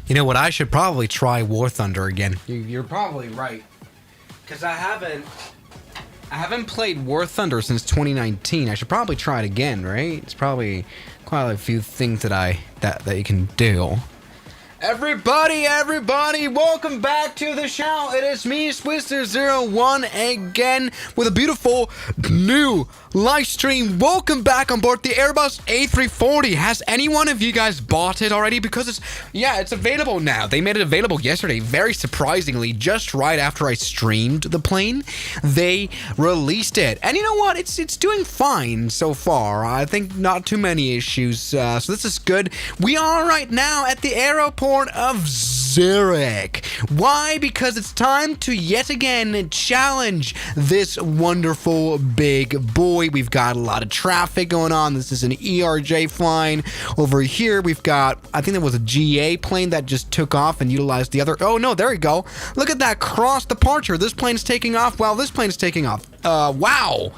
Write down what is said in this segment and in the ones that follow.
You know what? I should probably try War Thunder again. You're probably right, because I haven't played War Thunder since 2019. I should probably try it again, right? It's probably quite a few things that you can do. Everybody, welcome back to the show. It is me, Swisser01, again with a beautiful new live stream. Welcome back on board the Airbus A340. Has any one of you guys bought it already? Because it's available now. They made it available yesterday, very surprisingly, just right after I streamed the plane. They released it, and you know what? It's doing fine so far. I think not too many issues, so this is good. We are right now at the airport of Scenic. Why? Because it's time to yet again challenge this wonderful big boy. We've got a lot of traffic going on. This is an ERJ flying. Over here, we've got, I think there was a GA plane that just took off and utilized the other. Oh no, there we go. Look at that cross departure. This plane's taking off while this plane is taking off. Wow.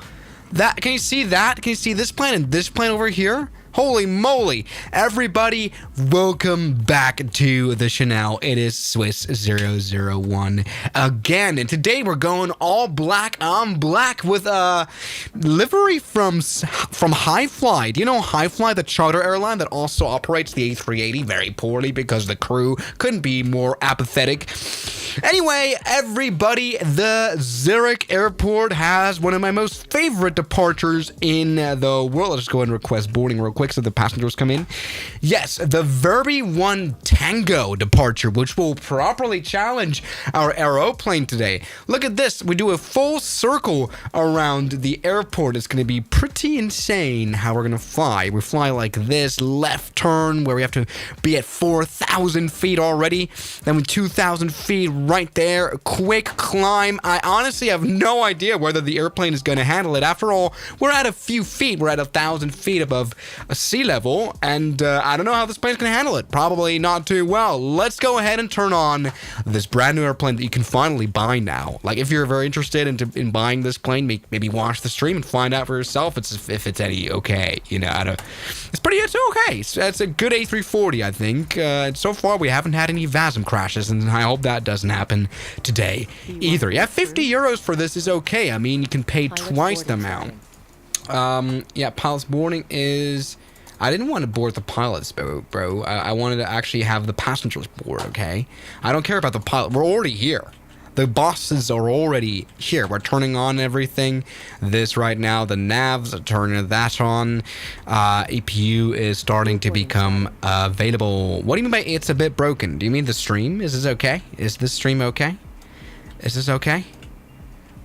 Can you see that? Can you see this plane and this plane over here? Holy moly. Everybody, welcome back to the channel. It is Swiss001 again. And today we're going all black on black with a livery from High Fly. Do you know High Fly, the charter airline that also operates the A380 very poorly because the crew couldn't be more apathetic? Anyway, everybody, the Zurich airport has one of my most favorite departures in the world. Let's just go ahead and request boarding real quick so the passengers come in. Yes, the Verbi 1 Tango departure, which will properly challenge our aeroplane today. Look at this. We do a full circle around the airport. It's going to be pretty insane how we're going to fly. We fly like this, left turn, where we have to be at 4,000 feet already. Then with 2,000 feet right there, a quick climb. I honestly have no idea whether the airplane is going to handle it. After all, we're at a few feet. We're at 1,000 feet above sea level, and I don't know how this plane's going to handle it. Probably not too well. Let's go ahead and turn on this brand new airplane that you can finally buy now. Like, if you're very interested in buying this plane, maybe watch the stream and find out for yourself if it's any okay. You know, it's okay. It's a good A340, I think. So far, we haven't had any VASM crashes, and I hope that doesn't happen today either. Yeah, 50 euros for this is okay. I mean, you can pay twice the amount. Yeah, pilot's boarding is... I didn't want to board the pilots, bro. I wanted to actually have the passengers board, okay? I don't care about the pilot. We're already here. The bosses are already here. We're turning on everything. This right now, the navs are turning that on. APU is starting to become available. What do you mean by it's a bit broken? Do you mean the stream? Is this okay? Is this stream okay? Is this okay?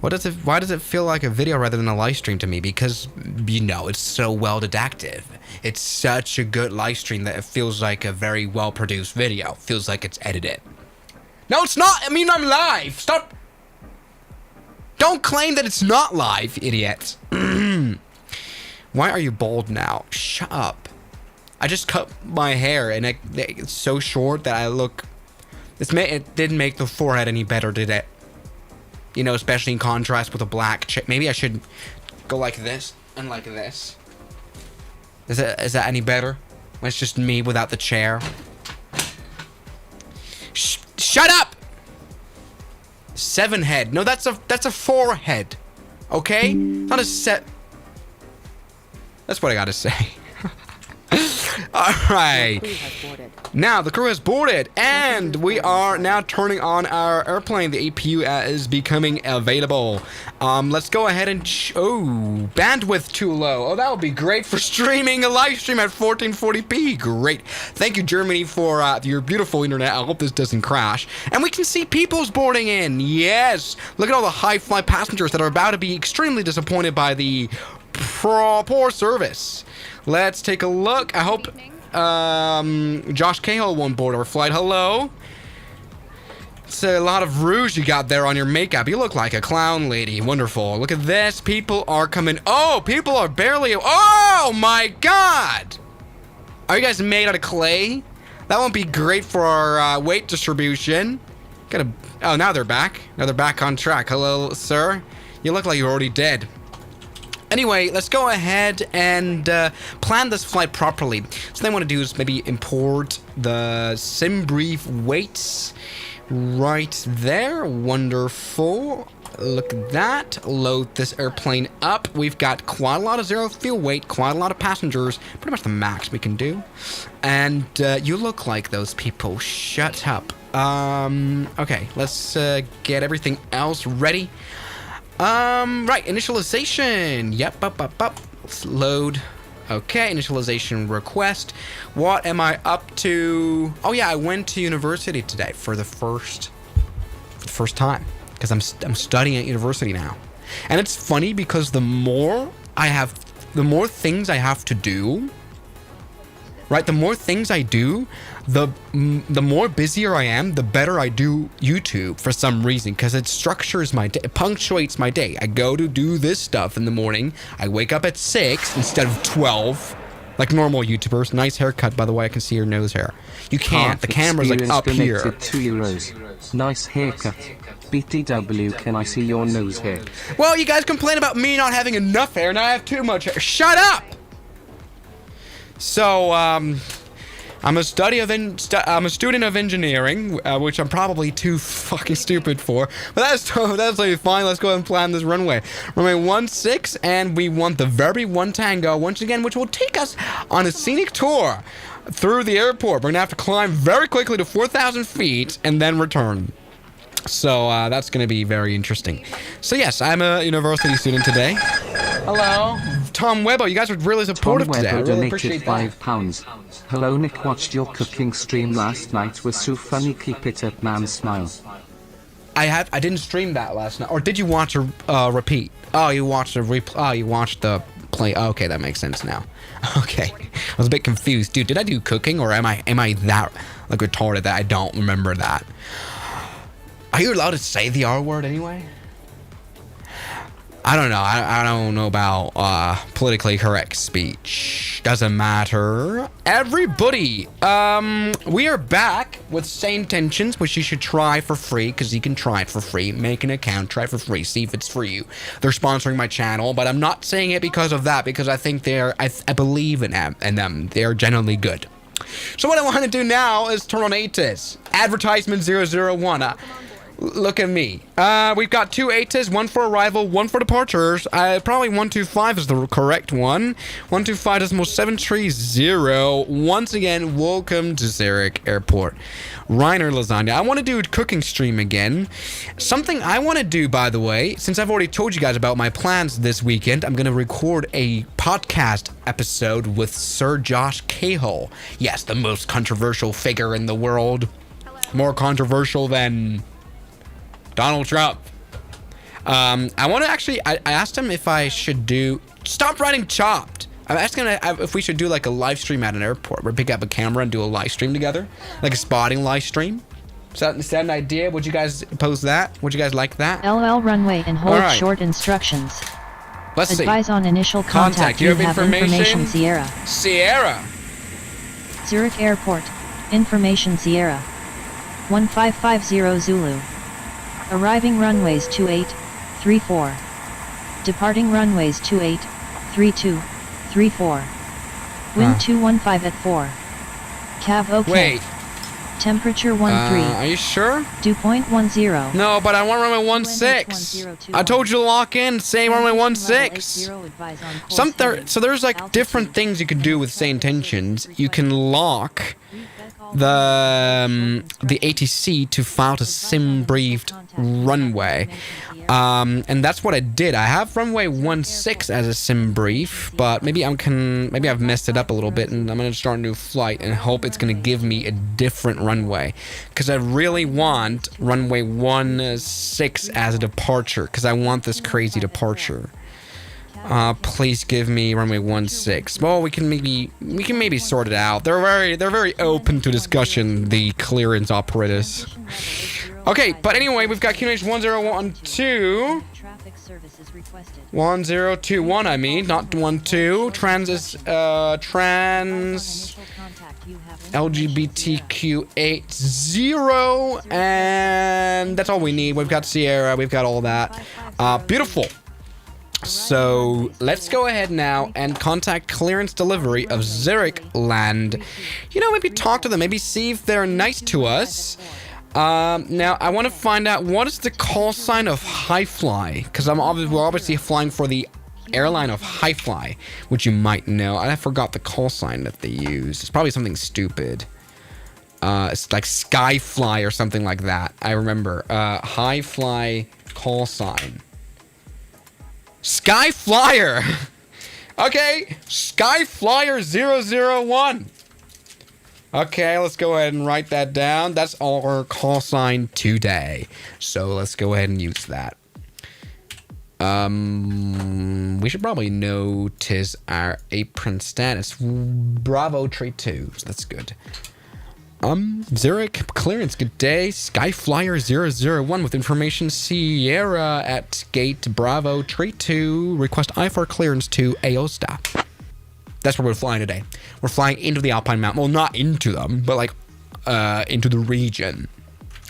Why does it feel like a video rather than a live stream to me? Because, you know, it's so well didactic. It's such a good live stream that it feels like a very well produced video. It feels like it's edited. No, it's not. I mean, I'm live. Stop. Don't claim that it's not live, idiots. Why are you bald now? Shut up. I just cut my hair and it's so short that I look... It didn't make the forehead any better, did it? You know, especially in contrast with a black chair. Maybe I should go like this and like this. Is that any better? It's just me without the chair. Shut up! 7 head. No, that's a 4 head. Okay? Not a set. That's what I gotta say. Alright. Now the crew has boarded, and we are now turning on our airplane. The APU is becoming available. Let's go ahead and... bandwidth too low. Oh, that would be great for streaming a live stream at 1440p. Great. Thank you, Germany, for your beautiful internet. I hope this doesn't crash. And we can see people's boarding in. Yes. Look at all the high-fly passengers that are about to be extremely disappointed by the poor service. Let's take a look. I hope Josh Cahill won't board our flight. Hello. It's a lot of rouge you got there on your makeup. You look like a clown lady. Wonderful. Look at this. People are coming. Oh, people are barely... Oh, my God. Are you guys made out of clay? That won't be great for our weight distribution. Oh, now they're back. Now they're back on track. Hello, sir. You look like you're already dead. Anyway, let's go ahead and plan this flight properly. So what I want to do is maybe import the SimBrief weights right there. Wonderful. Look at that. Load this airplane up. We've got quite a lot of zero fuel weight, quite a lot of passengers, pretty much the max we can do. And you look like those people. Shut up. Okay, let's get everything else ready. Right, initialization. Yep, up. Let's load. Okay, initialization request. What am I up to? Oh yeah, I went to university today for the first time because I'm studying at university now. And it's funny because the more things I have to do, right? The more things I do, the more busier I am, the better I do YouTube for some reason, because it structures my day, it punctuates my day. I go to do this stuff in the morning. I wake up at 6 instead of 12, like normal YouTubers. Nice haircut, by the way. I can see your nose hair. You can't. The camera's like up here. €2. Nice haircut. BTW, can I see your nose hair? Well, you guys complain about me not having enough hair, and I have too much hair. Shut up! So, I'm a student of engineering, which I'm probably too fucking stupid for. But that's totally fine. Let's go ahead and plan this runway. Runway 16, and we want the very 1 Tango once again, which will take us on a scenic tour through the airport. We're gonna have to climb very quickly to 4,000 feet and then return. So that's going to be very interesting. So yes, I'm a university student today. Hello. Tom Webber, you guys were really supportive today. I really appreciate that. £5. Hello Nick, watched your cooking stream last night. Was so funny, keep it up man, smile. I didn't stream that last night. Or did you watch a repeat? Oh, you watched a replay. Oh, you watched the play. Oh, okay, that makes sense now. Okay. I was a bit confused. Dude, did I do cooking or am I that like retarded that I don't remember that? Are you allowed to say the R word anyway? I don't know. I don't know about politically correct speech. Doesn't matter. Everybody, we are back with Sane Tensions, which you should try for free, because you can try it for free. Make an account, try it for free, see if it's for you. They're sponsoring my channel, but I'm not saying it because of that, because I think I believe in them. They're genuinely good. So what I want to do now is turn on ATIS. Advertisement 001. Look at me. We've got 2 ATIS, 1 for arrival, 1 for departures. Probably 125 is the correct one. 125.730. Once again, welcome to Zurich Airport. Reiner Lasagna. I want to do a cooking stream again. Something I want to do, by the way, since I've already told you guys about my plans this weekend, I'm going to record a podcast episode with Sir Josh Cahill. Yes, the most controversial figure in the world. More controversial than Donald Trump. I want to actually, I asked him if I should do, stop writing chopped. I'm asking if we should do like a live stream at an airport. We'll pick up a camera and do a live stream together. Like a spotting live stream. Is that an idea? Would you guys oppose that? Would you guys like that? LL runway and hold short instructions. Let's see. Advise on initial contact. You have information? Sierra. Sierra. Zurich Airport. Information Sierra. 1550 Zulu. Arriving runways 28, 34. Departing runways 28, 32, 34. Wind 215 at 4. Cav OK. Wait. Temperature 13. Are you sure? Dew point 10. No, but I want runway 16. I told you to lock in, say runway 16. So there's like different things you can do with Sane Tensions. You can lock the ATC to file to SimBriefed runway, and that's what I did. I have runway 16 as a SimBrief, but maybe I've messed it up a little bit, and I'm gonna start a new flight and hope it's gonna give me a different runway, because I really want runway 16 as a departure, because I want this crazy departure. Please give me runway 16. Well, we can maybe sort it out. They're very open to discussion, the clearance operators. Okay, but anyway, we've got QNH 1012. 1021, I mean, not 12. Trans LGBTQ80, and that's all we need. We've got Sierra, we've got all that. Beautiful. So let's go ahead now and contact clearance delivery of Zurich Land. You know, maybe talk to them, maybe see if they're nice to us. Now I want to find out what is the call sign of Highfly, because we're obviously flying for the airline of Highfly, which you might know. I forgot the call sign that they use. It's probably something stupid. It's like Skyfly or something like that. I remember. Highfly call sign. Skyflyer! Okay, Skyflyer 001. Okay, let's go ahead and write that down. That's our call sign today. So let's go ahead and use that. We should probably notice our apron status. Bravo Tree 2. So that's good. Zurich clearance, good day. Skyflyer 001 with information Sierra at gate Bravo Tree 2. Request IFR clearance to Aosta. That's where we're flying today. We're flying into the Alpine Mountain. Well, not into them, but like into the region.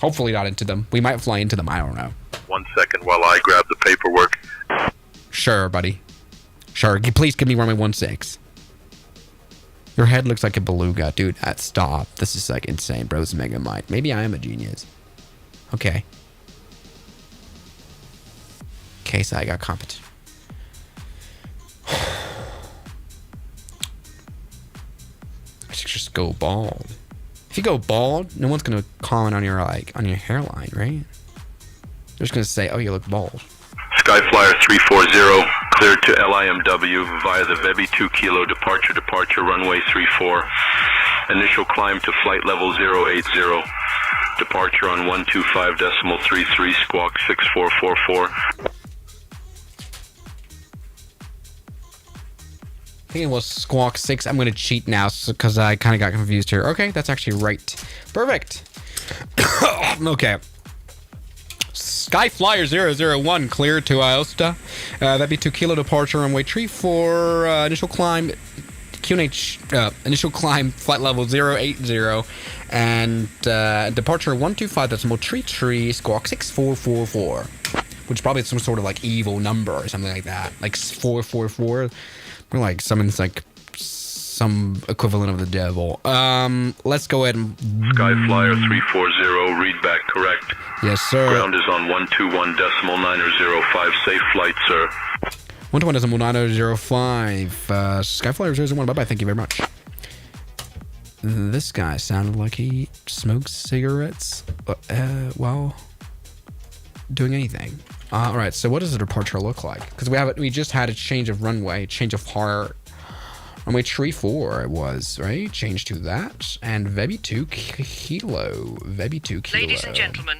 Hopefully not into them. We might fly into them. I don't know. 1 second while I grab the paperwork. Sure, buddy. Sure. Please give me runway 16. Your head looks like a beluga. Dude, stop. This is like insane, bro. This is mega mind. Maybe I am a genius. Okay. Okay, so I got competition. I should just go bald. If you go bald, no one's gonna comment on your hairline, right? They're just gonna say, "Oh, you look bald." Skyflyer 340 cleared to LIMW via the Vebi 2 Kilo departure runway 34. Initial climb to flight level 080. Departure on 125.33 squawk 6444. I think it was squawk 6. I'm gonna cheat now because I kind of got confused here. Okay, that's actually right. Perfect. Okay. Skyflyer 001 clear to Aosta. That'd be 2 Kilo departure runway 34. Initial climb QNH. Initial climb flight level 080 and departure 125.33 squawk 6444. Which is probably some sort of like evil number or something like that. Like 444. We're like summons like some equivalent of the devil. Let's go ahead and Skyflyer 340 readback correct. Yes, sir. Ground is on 121.905. Safe flight, sir. 121.905. Skyflyer 001. Bye bye. Thank you very much. This guy sounded like he smokes cigarettes while doing anything. All right. So what does the departure look like? Because we just had a change of runway, change of heart. Runway 34 it was, right? Change to that. And Vebi 2 Kilo. Vebi 2 Kilo. Ladies and gentlemen,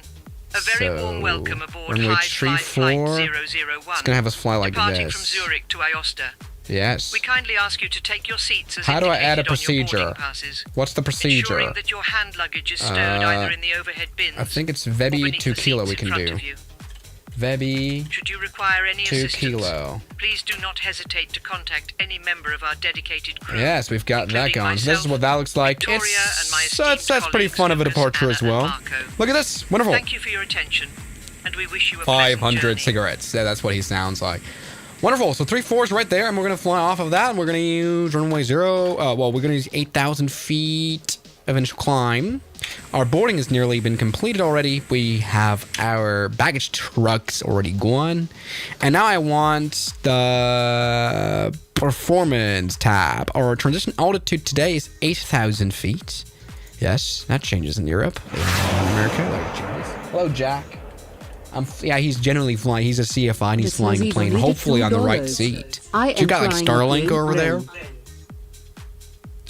a very warm welcome aboard runway Highfly 34. Flight 001. It's going to have us fly like departing this. from Zurich to Aosta. Yes. We kindly ask you to take your seats as How do I add a indicated on your procedure? boarding passes, What's the procedure? ensuring that your hand luggage is stowed either in the overhead bins I think it's or Vebi beneath 2 the Kilo seats we in can front do. of you. Vebi Should you require any 2 assistance, Kilo. please do not hesitate to contact any member of our dedicated crew. Yes, we've got that including going. So this is what that looks like. Victoria, and my That's pretty esteemed fun of a colleagues, departure Lucas, as well. Anna, and Marco. Look at this. Wonderful. Thank you for your attention, and we wish you a pleasant 500 journey. cigarettes. Yeah, that's what he sounds like. Wonderful. So 34 is right there, and we're going to fly off of that, and we're going to use runway 0. Well, we're going to use 8,000 feet of initial climb. Our boarding has nearly been completed already. We have our baggage trucks already gone. And now I want the performance tab. Our transition altitude today is 8,000 feet. Yes, that changes in Europe. In America. Hello, Jack. Yeah, he's generally flying. He's a CFI and he's flying a plane, hopefully on the right seat. You got like Starlink over there?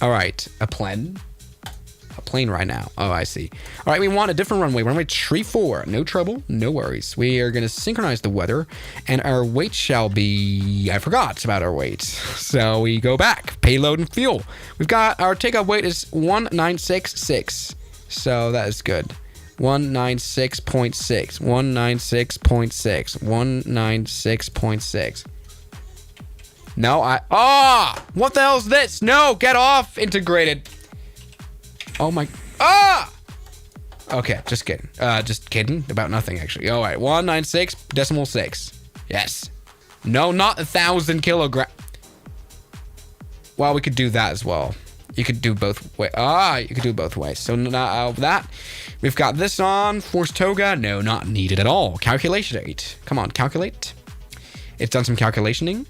All right, a plane right now. Oh, I see. All right, we want a different runway. Runway 34. No trouble, no worries. We are going to synchronize the weather, and our weight shall be... I forgot about our weight. So we go back. Payload and fuel. We've got... Our takeoff weight is 1966. So that is good. 196.6. 196.6. 196.6. No, what the hell is this? No, get off, integrated. Oh my, okay, just kidding. Just kidding about nothing, actually. All right, 196.6. Yes. No, not 1,000 kilogram. Well, we could do that as well. You could do both ways. You could do both ways. So now that we've got this on. Force toga. No, not needed at all. Calculation 8. Come on, calculate. It's done some calculationing.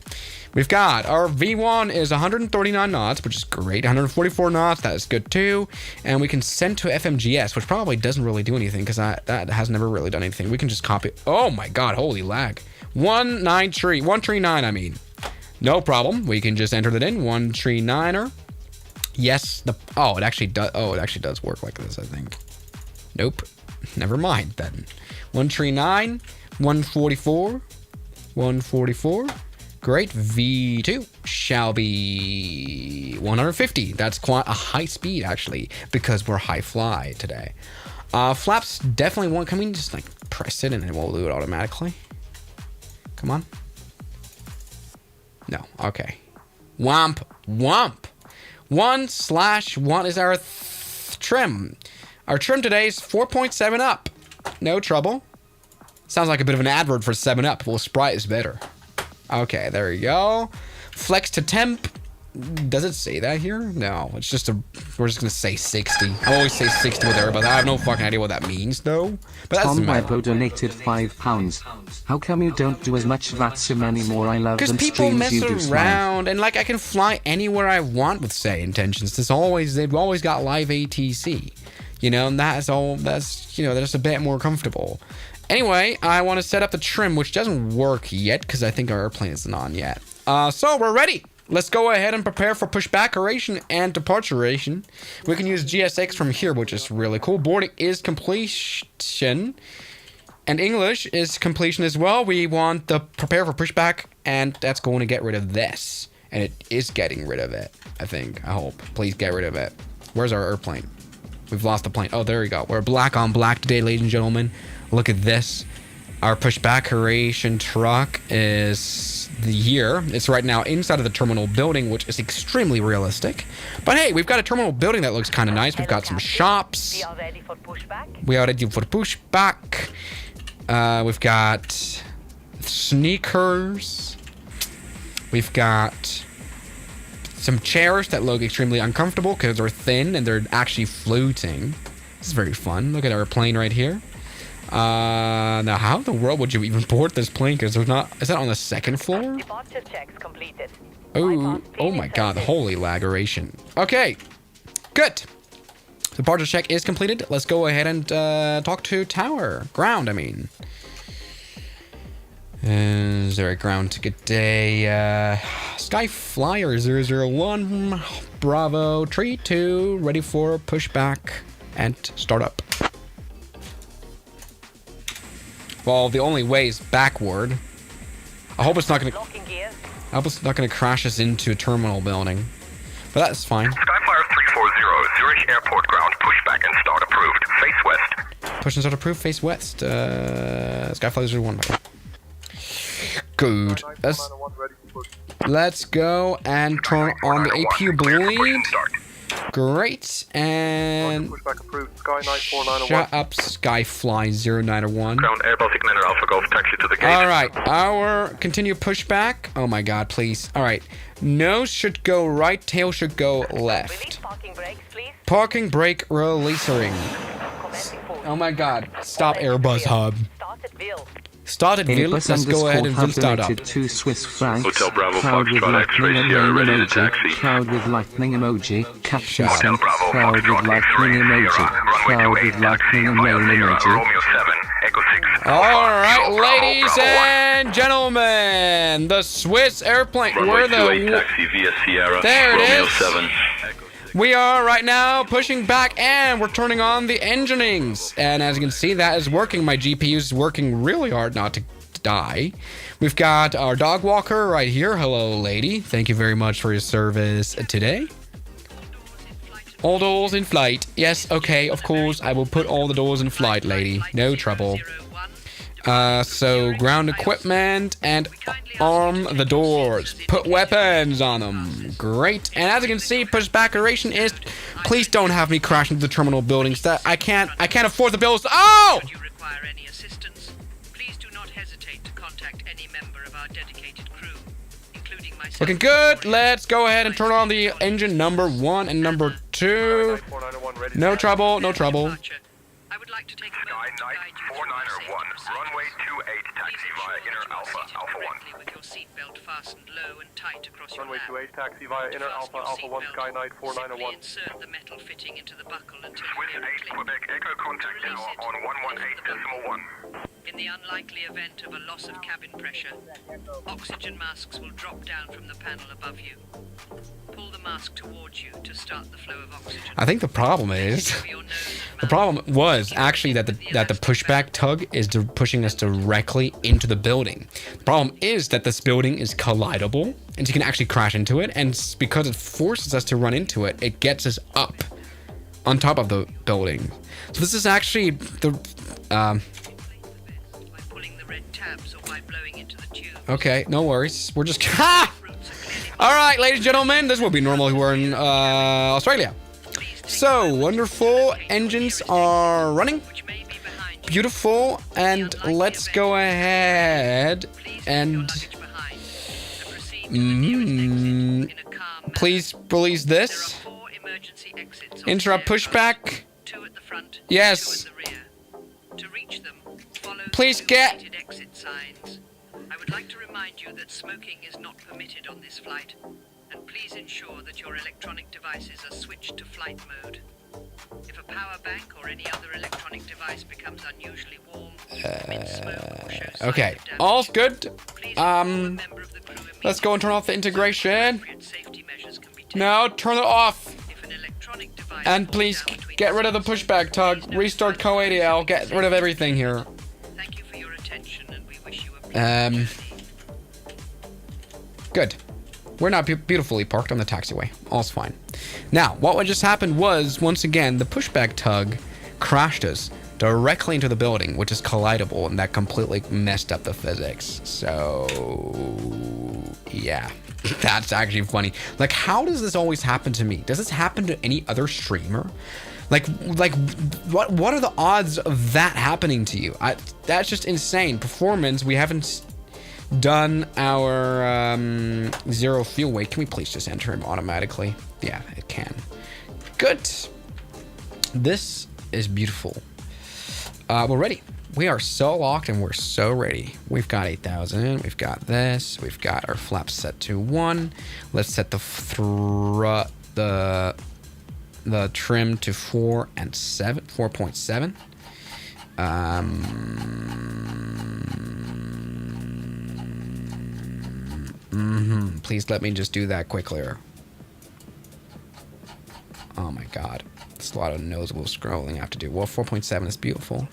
We've got our V1 is 139 knots, which is great. 144 knots, that is good too. And we can send to FMGS, which probably doesn't really do anything because that has never really done anything. We can just copy. Oh my God, holy lag. 139, I mean. No problem. We can just enter that in. 139er. Yes. It actually does. Oh, it actually does work like this, I think. Nope. Never mind then. 139, 144, 144. Great. V2 shall be 150. That's quite a high speed, actually, because we're high fly today. Flaps definitely won't. Can we just like press it and it will do it automatically? Come on. No. Okay. Womp. 1/1 is our trim. Our trim today is 4.7 up. No trouble. Sounds like a bit of an advert for 7 Up. Well, Sprite is better. Okay, there you go. Flex to temp. Does it say that here? No, it's just we're just gonna say 60. I always say 60 with Airbus. I have no fucking idea what that means though. But that's Tom Webo donated £5. How come you don't do as much VATSIM anymore? I love them because people streams mess you do around and like I can fly anywhere I want with say intentions. They've always got live ATC. You know, and that's a bit more comfortable. Anyway, I want to set up the trim, which doesn't work yet because I think our airplane isn't on yet. So we're ready. Let's go ahead and prepare for pushback and departure. We can use GSX from here, which is really cool. Boarding is completion. And English is completion as well. We want the prepare for pushback, and that's going to get rid of this. And it is getting rid of it, I think. I hope. Please get rid of it. Where's our airplane? We've lost the plane. Oh, there we go. We're black on black today, ladies and gentlemen. Look at this. Our pushback truck is here. It's right now inside of the terminal building, which is extremely realistic. But hey, we've got a terminal building that looks kind of nice. We've got some shops. We are ready for pushback. We've got sneakers. We've got some chairs that look extremely uncomfortable because they're thin and they're actually floating. This is very fun. Look at our plane right here. Now how in the world would you even board this plane? Because there's not. Is that on the second floor? Departure checks completed. Oh my God! Holy lageration. Okay, good. Departure check is completed. Let's go ahead and talk to ground. I mean, is there a ground? Good day. Sky Flyer 001 Bravo Tree 2 ready for pushback and startup. Well, the only way is backward. I hope it's not gonna crash us into a terminal building. But that's fine. Skyflyer 340, Zurich Airport ground, pushback and start approved. Face west. Push and start approved, face west. Skyflyer 01. Good. Let's go and turn on the APU bleed. Great, and shut up, Skyfly 0901. Ground Airbus Igniter Alpha Golf taxi to the gate. All right, our continue pushback. Oh my God, please. All right, nose should go right, tail should go left. Parking brakes, please. Parking brake releasing. Oh my God, stop Airbus hub. Start at Ville. Start at Ville. Let's go ahead and Ville start up. 2 Swiss francs. Hotel Bravo, Crowd with Foxtrot X-ray lightning Sierra, ready to emoji. taxi. Crowd with lightning emoji. Captain Shut Sent. Bravo, Crowd with Foxtrot lightning X-ray emoji. Sierra, Crowd runway with 28, lightning taxi, and Flight rain Sierra, emoji. Romeo 7, Echo 6. All right, Bravo, ladies Bravo, and gentlemen, the Swiss airplane. Runway Where 28, the? taxi via Sierra, There it Romeo is. 7. We are right now pushing back and we're turning on the enginings. And as you can see, that is working. My GPU is working really hard not to die. We've got our dog walker right here. Hello, lady. Thank you very much for your service today. All doors in flight. Yes, okay, of course. I will put all the doors in flight, lady. No trouble. So ground equipment and arm the doors. Put weapons on them. Great. And as you can see, pushback duration is. Please don't have me crash into the terminal buildings. That I can't afford the bills. Oh! Should you require any assistance, please do not hesitate to contact any member of our dedicated crew, including myself. Looking good. Let's go ahead and turn on the engine number 1 and number 2. No trouble, no trouble. I would like to take a moment to guide you through 491, runway 28, taxi via inner Alpha, Alpha 1. with your seatbelt fastened low and tight across your Runway lap. 28, taxi via inner Alpha, Alpha 1, Skynight Simply 491. insert the metal fitting into the buckle until Swiss you hear it 8, click. Quebec Echo contact tower on 118.1. In the unlikely event of a loss of cabin pressure, oxygen masks will drop down from the panel above you. Pull the mask towards you to start the flow of oxygen. I think the problem is... The problem was actually that the pushback tug is pushing us directly into the building. The problem is that this building is collidable, and you can actually crash into it, and because it forces us to run into it, it gets us up on top of the building. So this is actually the... By pulling the red tabs or by blowing into the tube. Okay, no worries. We're just... Ha! All right, ladies and gentlemen, this will be normal who are in Australia. So, wonderful. Engines are running. Beautiful. And let's go ahead and... please release this. Interrupt pushback. Yes. Please get... I would like to remind you that smoking is not permitted on this flight, and please ensure that your electronic devices are switched to flight mode. If a power bank or any other electronic device becomes unusually warm, emit smoke or show signs Okay, of damage, all's good. please inform a member of the crew Let's go and turn off the integration. appropriate safety measures can be taken. No, turn it off. If an electronic device And falls please down between get rid of the seats, pushback tug. please notify Restart the co-ADL. crew Get rid of everything here. Thank you for your attention, and we wish you a pleasant journey. Good. We're not beautifully parked on the taxiway. All's fine. Now, what just happened was, once again, the pushback tug crashed us directly into the building, which is collidable, and that completely messed up the physics. So, yeah. That's actually funny. Like, how does this always happen to me? Does this happen to any other streamer? Like, what are the odds of that happening to you? That's just insane. Performance, we haven't done our zero fuel weight. Can we please just enter him automatically? Yeah, it can. Good. This is beautiful. We're ready. We are so locked and we're so ready. We've got 8,000. We've got this. We've got our flaps set to 1. Let's set the trim to 4 and 7. 4.7. Please let me just do that quickly. Oh my god. There's a lot of noseable scrolling I have to do. Well, 4.7 is beautiful.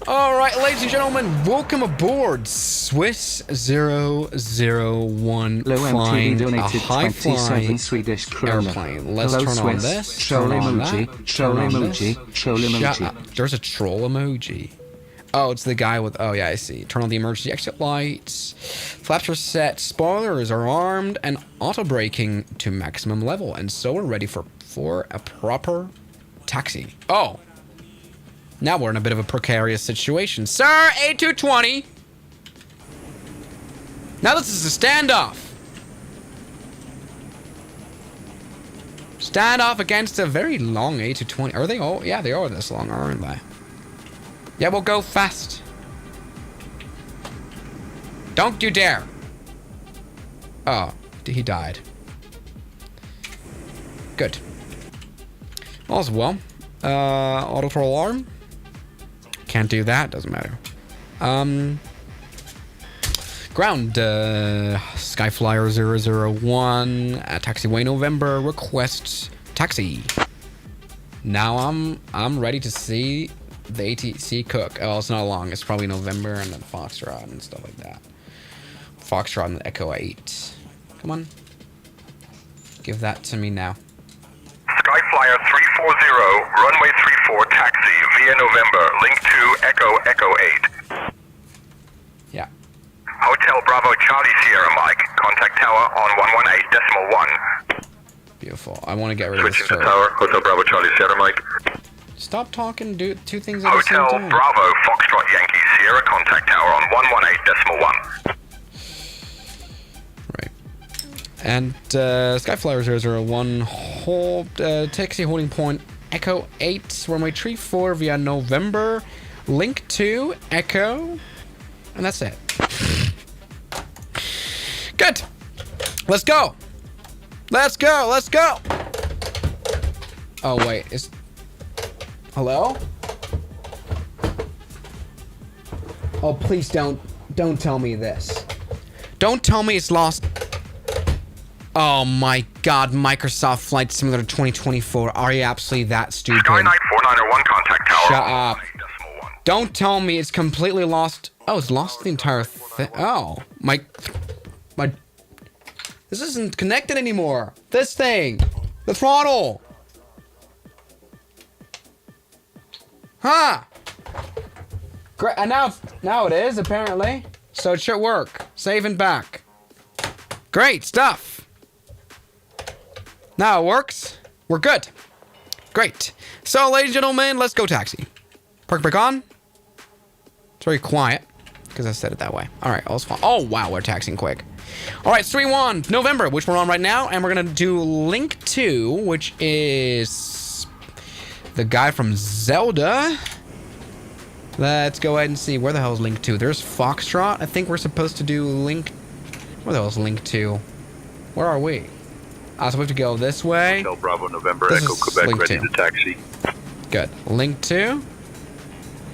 Alright, ladies and gentlemen, welcome aboard Swiss 001 flying a high-flying Swedish krona. airplane. Let's Hello, turn on Swiss. this, Troll turn on emoji, that, troll turn on emoji, this. troll Shut emoji. up. There's a troll emoji. Oh, it's the guy with... Oh, yeah, I see. Turn on the emergency exit lights. Flaps are set. Spoilers are armed. And auto-braking to maximum level. And so we're ready for a proper taxi. Oh. Now we're in a bit of a precarious situation. Sir, A220. Now this is a standoff. Standoff against a very long A220. Are they all? Yeah, they are this long, aren't they? Yeah, we'll go fast. Don't you dare. Oh, he died. Good. All's well. Auto throw alarm. Can't do that. Doesn't matter. Ground. Skyflyer 001. Taxiway November. Request taxi. Now I'm ready to see the ATC cook. Oh, it's not long. It's probably November and then Foxtrot and stuff like that. Foxtrot and the Echo 8. Come on. Give that to me now. Skyflyer 340, runway 34, taxi via November, link to Echo 8. Yeah. Hotel Bravo Charlie Sierra Mike, contact tower on 118.1. Beautiful. I want to get rid of this Switching to turret. tower, Hotel Bravo Charlie Sierra Mike. Stop talking, do two things at the same Hotel time. Bravo Foxtrot Yankee Sierra contact tower on 118.1. Right. And Skyflyer 001 hold taxi holding point Echo 8 runway 34 via November. Link 2 Echo, and that's it. Good. Let's go. Let's go. Let's go. Oh wait, is hello? Oh please don't tell me this. Don't tell me it's lost. Oh my god, Microsoft Flight Simulator 2024. Are you absolutely that stupid? Skynight 4901 contact tower. Shut on up. 118.1. Don't tell me it's completely lost. Oh, it's lost the entire thing. Oh, my. This isn't connected anymore. This thing. The throttle. Huh. Great. And now it is, apparently. So it should work. Save and back. Great stuff. Now it works. We're good. Great. So, ladies and gentlemen, let's go taxi. Park brake on. It's very quiet because I said it that way. All right, all's fine. Oh, wow, we're taxiing quick. All right, 3-1 November, which we're on right now, and we're going to do Link 2, which is the guy from Zelda. Let's go ahead and see. Where the hell is Link 2? There's Foxtrot. I think we're supposed to do Link... Where the hell is Link 2? Where are we? So we have to go this way. Hotel Bravo November This Echo is Quebec Link ready 2. to taxi. Good. Link 2.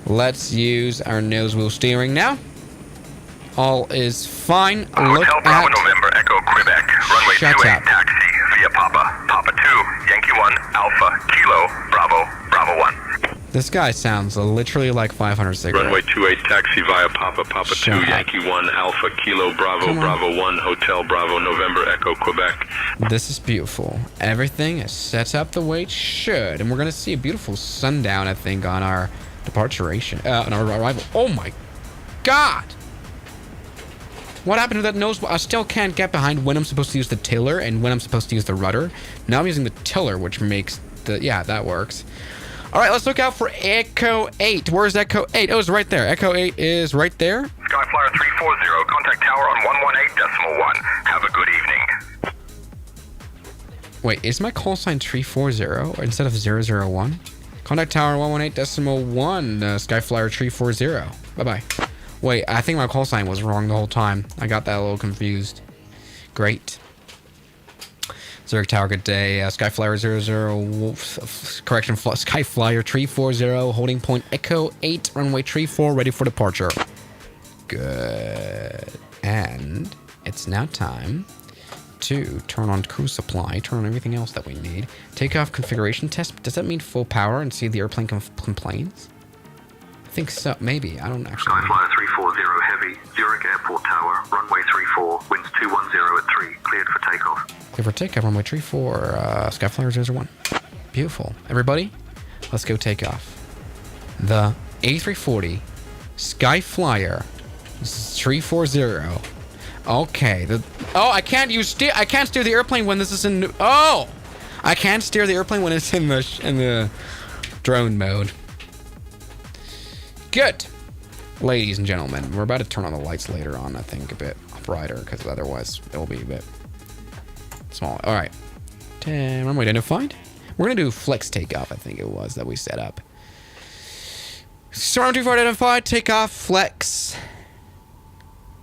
Let's use our nose wheel steering now. All is fine. Look Hotel Bravo at... November Echo Quebec runway Shut 28 up. taxi via Papa 2 Yankee 1 Alpha Kilo Bravo 1. This guy sounds literally like 500 cigarettes. Runway 28 taxi via Papa 2 Shut up. Yankee 1 Alpha Kilo Come on. Bravo 1 Hotel Bravo November Echo Quebec. This is beautiful. Everything is set up the way it should. And we're going to see a beautiful sundown, I think, on our departuration. On our arrival. Oh my god! What happened to that nose? I still can't get behind when I'm supposed to use the tiller and when I'm supposed to use the rudder. Now I'm using the tiller, which makes the... Yeah, that works. All right, let's look out for Echo 8. Where's Echo 8? Oh, it's right there. Echo 8 is right there. Skyflyer 340 contact tower on 118.1. Have a good evening. Wait, is my call sign 340 instead of 001? Contact tower 118.1, Skyflyer 340. Bye-bye. Wait, I think my call sign was wrong the whole time. I got that a little confused. Great. Zurich Tower, good day. Skyflyer 00, correction, Skyflyer 340, holding point Echo 8, runway 34, ready for departure. Good. And it's now time to turn on crew supply, turn on everything else that we need. Takeoff configuration test. Does that mean full power and see if the airplane complains? I think so. Maybe. I don't actually know. Skyflyer 340 heavy, Zurich Airport Tower, runway 34, winds 210 at 3, cleared for takeoff. Clear for takeoff, runway 34, Skyflyer 001. Beautiful. Everybody, let's go take off. The A340 Skyflyer 340. Okay. I can't steer the airplane when this is in. Oh, I can't steer the airplane when it's in the drone mode. Good. Ladies and gentlemen, we're about to turn on the lights later on, I think, a bit brighter, because otherwise it'll be a bit small. All right. Runway identified. We're going to do flex takeoff, I think it was, that we set up. Surround 24 identified, takeoff, flex.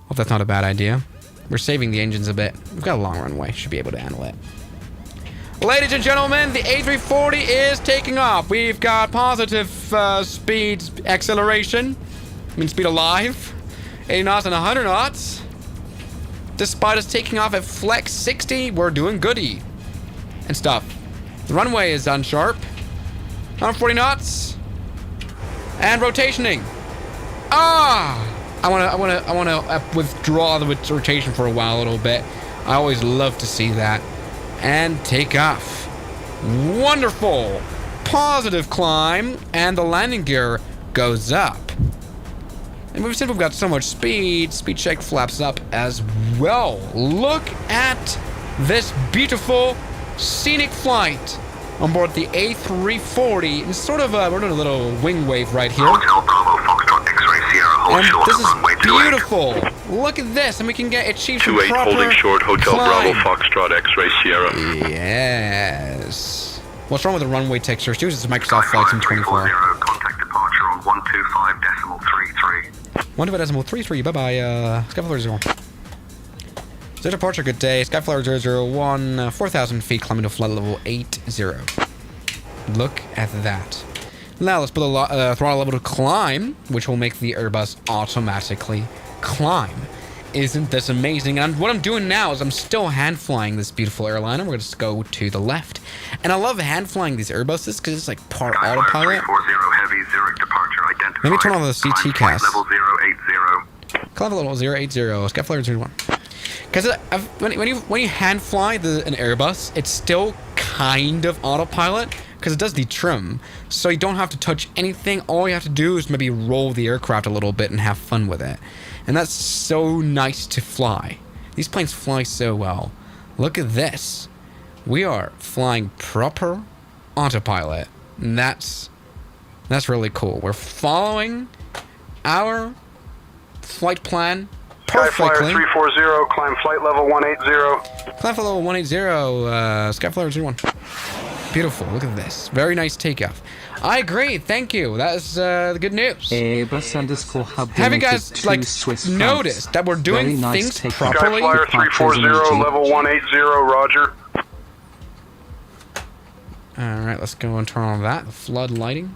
Hope that's not a bad idea. We're saving the engines a bit. We've got a long runway. Should be able to handle it. Ladies and gentlemen, the A340 is taking off. We've got positive speed acceleration. I mean, speed alive. 80 knots and 100 knots. Despite us taking off at flex 60, we're doing goody and stuff. The runway is unsharp. 140 knots. And rotationing. I wanna withdraw the rotation for a while, a little bit. I always love to see that. And take off. Wonderful. Positive climb, and the landing gear goes up. And since we've got so much speed check flaps up as well. Look at this beautiful scenic flight on board the A340. It's sort of we're doing a little wing wave right here. Hotel Bravo Foxtrot X-ray Sierra, hold And short this on is runway 28. beautiful. Look at this, and we can achieve some 28 proper holding short, Hotel climb. Bravo Foxtrot X-ray Sierra. Yes. What's wrong with the runway texture? Use this Microsoft Flight Sim 24. 340, contact departure on 125.33. 1.33. Bye bye. Skyflyer 0. So departure, good day. Skyflyer 001, 4,000 feet, climbing to flight level 80. Look at that. Now let's put the throttle level to climb, which will make the Airbus automatically climb. Isn't this amazing? And what I'm doing now is I'm still hand flying this beautiful airliner. We're going to go to the left. And I love hand flying these Airbuses because it's like part autopilot. 340 heavy, Zurich departure identified. Let me turn on the CT cast. Level 080. Climb level 080, Skyflyer 01. Because when you hand fly an Airbus, it's still kind of autopilot because it does the trim. So you don't have to touch anything. All you have to do is maybe roll the aircraft a little bit and have fun with it. And that's so nice to fly. These planes fly so well. Look at this. We are flying proper autopilot. And that's really cool. We're following our flight plan perfectly. Skyflyer 340, climb flight level 180. Climb flight level 180, Skyflyer 01. Beautiful. Look at this. Very nice takeoff. I agree. Thank you. That is the good news. Airbus_hub Have you donated guys 2 like Swiss noticed francs. that we're doing Very nice things takeoff. properly? Skyflyer 340, level 180, roger. All right, let's go and turn on that flood lighting.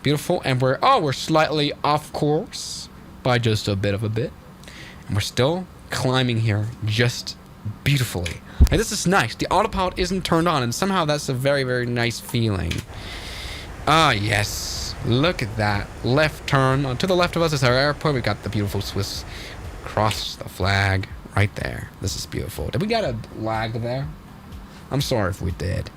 Beautiful, and we're slightly off course by just a bit, and we're still climbing here just beautifully. Hey, this is nice. The autopilot isn't turned on, and somehow that's a very, very nice feeling. Ah, yes. Look at that. Left turn. To the left of us is our airport. We got the beautiful Swiss cross the flag right there. This is beautiful. Did we get a lag there? I'm sorry if we did.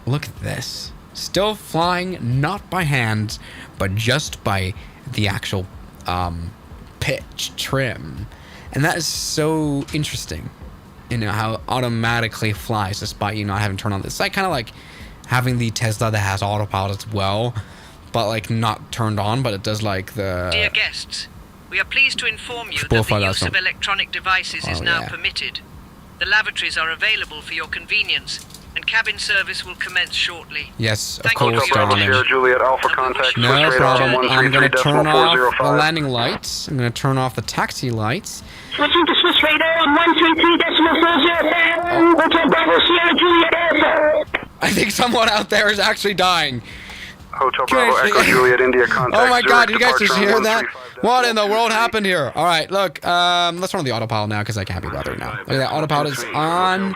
Look at this. Still flying, not by hand, but just by the actual pitch trim. And that is so interesting. You know, how it automatically flies despite you not having turned on this. It's like kind of like having the Tesla that has autopilot as well, but like not turned on, but it does like the... Dear guests, we are pleased to inform you that the use of electronic devices is now permitted. The lavatories are available for your convenience, and cabin service will commence shortly. Yes, of Thank you course, for your darling. Sierra Juliet Alpha contact. No Swiss problem. radar I'm going to turn off the 133.405. landing lights. I'm going to turn off the taxi lights. Switching to Swiss radar on 133.405. Hotel Bravo Sierra Juliet Alpha. I think someone out there is actually dying. Hotel Bravo Echo Juliet India contact. Oh my god, you guys Zurich just departure hear that? 135. What in the world happened here? Alright, look, let's turn on the autopilot now because I can't be bothered now. Look at that, autopilot is on.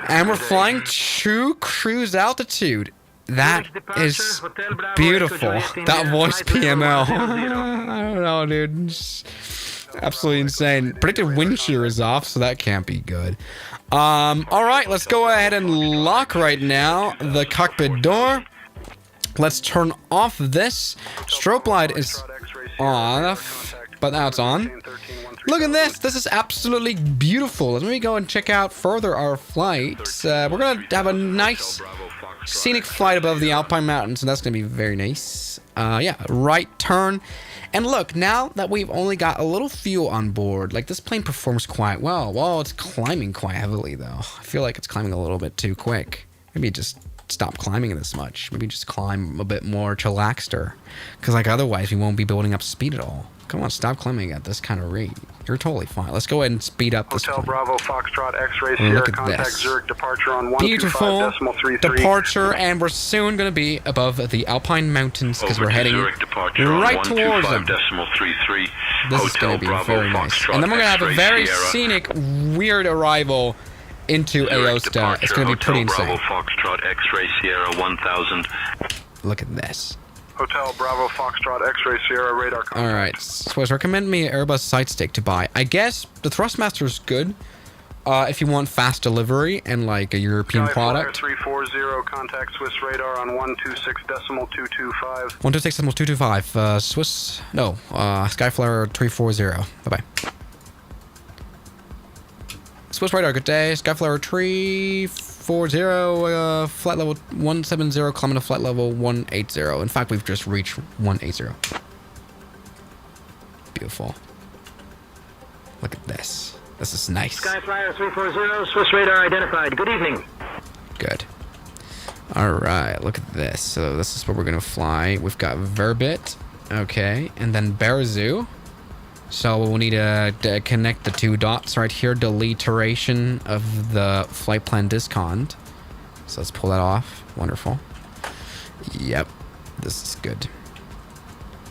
And we're flying to cruise altitude. That is beautiful. That voice PML. I don't know, dude. It's absolutely insane. Predicted wind shear is off, so that can't be good. Alright, let's go ahead and lock right now the cockpit door. Let's turn off this. Strobe light is off, but now it's on. Look at this. This is absolutely beautiful. Let me go and check out further our flight. We're going to have a nice scenic flight above the Alpine Mountains, and that's going to be very nice. Yeah, right turn. And look, now that we've only got a little fuel on board, like this plane performs quite well. Well, it's climbing quite heavily, though. I feel like it's climbing a little bit too quick. Maybe just stop climbing this much. Maybe just climb a bit more chillaxter. Because like otherwise we won't be building up speed at all. Come on, stop climbing at this kind of rate. You're totally fine. Let's go ahead and speed up this Hotel plane. Bravo Foxtrot X-ray Sierra Look at contact this. Zurich departure on Beautiful 125.33. departure, and we're soon going to be above the Alpine Mountains because we're heading right towards them. This is going to be very nice. And then we're going to have a very scenic, weird arrival into Aosta. It's going to be pretty insane. Look at this. Hotel Bravo Foxtrot X-ray Sierra radar contact. Alright, so recommend me an Airbus side stick to buy. I guess the Thrustmaster is good if you want fast delivery and like a European product. 340 contact Swiss radar on 126.225. 126.225, Swiss, no, Skyflyer 340. Bye-bye. Swiss radar, good day. Skyflyer A340, flight level 170, climbing to flight level 180. In fact, we've just reached 180. Beautiful. Look at this. This is nice. Skyflyer 340, Swiss radar identified. Good evening. Good. Alright, look at this. So this is where we're going to fly. We've got Verbit. Okay. And then Bearzu. So we'll need to connect the two dots right here. Deleteration of the flight plan discount. So let's pull that off. Wonderful. Yep. This is good.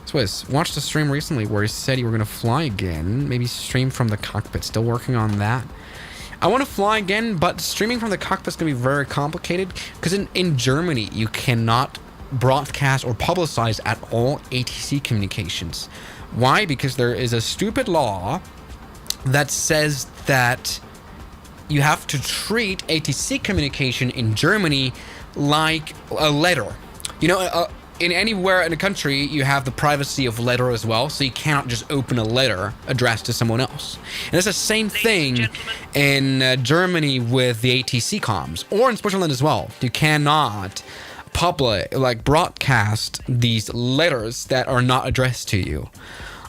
Swiss, watched the stream recently where you said you were going to fly again. Maybe stream from the cockpit. Still working on that. I want to fly again, but streaming from the cockpit is going to be very complicated. Because in Germany, you cannot broadcast or publicize at all ATC communications. Why? Because there is a stupid law that says that you have to treat ATC communication in Germany like a letter. You know, in anywhere in the country, you have the privacy of letter as well, so you cannot just open a letter addressed to someone else. And it's the same thing in Germany with the ATC comms, or in Switzerland as well. You cannot broadcast these letters that are not addressed to you.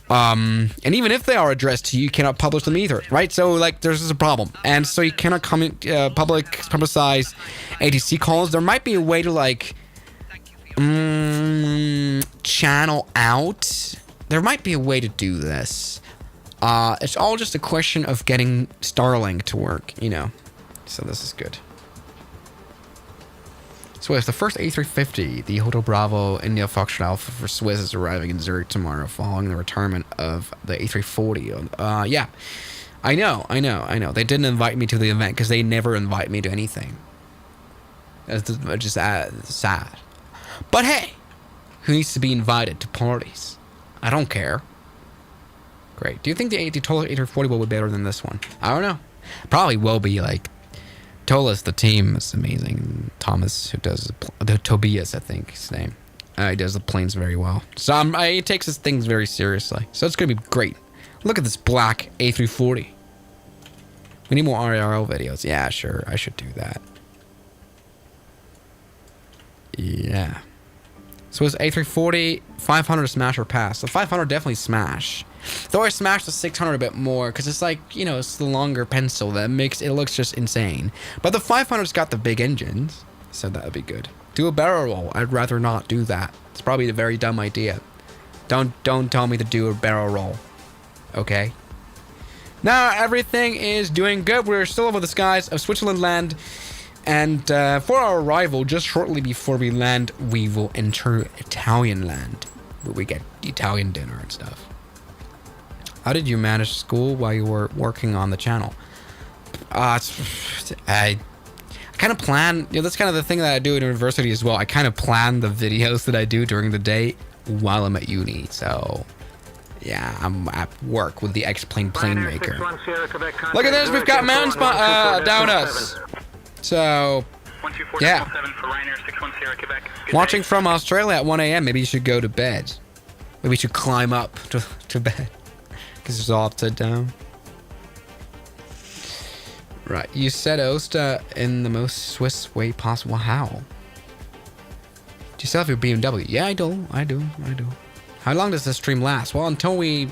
And even if they are addressed to you, you cannot publish them either, right? So, like, there's a problem. And so you cannot publicize ATC calls. There might be a way to, like, channel out. There might be a way to do this. It's all just a question of getting Starlink to work, you know. So this is good. Swiss, the first A350, the Hotel Bravo India Foxtrot Alpha for Swiss is arriving in Zurich tomorrow following the retirement of the A340. Yeah, I know. They didn't invite me to the event because they never invite me to anything. It's just sad. But hey, who needs to be invited to parties? I don't care. Great. Do you think the Tola A340 will be better than this one? I don't know. Probably will be. Like, Tola's, the team is amazing. Thomas, who does Tobias, I think his name. He does the planes very well. So he takes his things very seriously. So it's gonna be great. Look at this black A340. We need more RRL videos. Yeah, sure. I should do that. Yeah. So it's A340, 500 smash or pass. The 500 definitely smash. Though I smashed the 600 a bit more because it's like, you know, it's the longer pencil that makes it looks just insane. But the 500's got the big engines, so that would be good. Do a barrel roll. I'd rather not do that. It's probably a very dumb idea. Don't tell me to do a barrel roll. Okay. Now everything is doing good. We're still over the skies of Switzerland land. And for our arrival, just shortly before we land, we will enter Italian land, where we get Italian dinner and stuff. How did you manage school while you were working on the channel? I kind of plan, you know, that's kind of the thing that I do at university as well. I kind of plan the videos that I do during the day while I'm at uni. So, yeah, I'm at work with the X-Plane plane maker. Look at this, we've got mountains down us. So, yeah. Watching from Australia at 1 a.m. Maybe you should go to bed. Maybe you should climb up to bed. Because it's all upside down. Right. You said Osta in the most Swiss way possible. How? Do you still have your BMW? Yeah, I do. How long does this stream last? Well, until we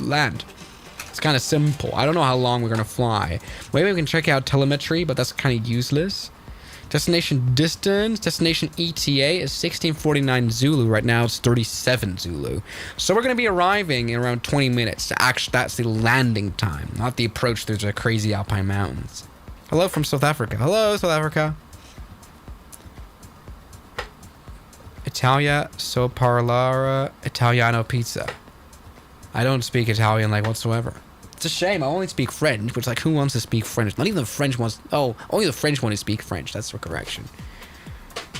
land. It's kind of simple. I don't know how long we're going to fly. Maybe we can check out telemetry, but that's kind of useless. Destination distance. Destination ETA is 1649 Zulu. Right now it's 37 Zulu. So we're going to be arriving in around 20 minutes. Actually, that's the landing time, not the approach through the crazy alpine mountains. Hello from South Africa. Hello, South Africa. Italia so parlare Italiano pizza. I don't speak Italian like whatsoever. It's a shame. I only speak French, which, like, who wants to speak French? Not even the French wants... Oh, only the French want to speak French. That's the correction.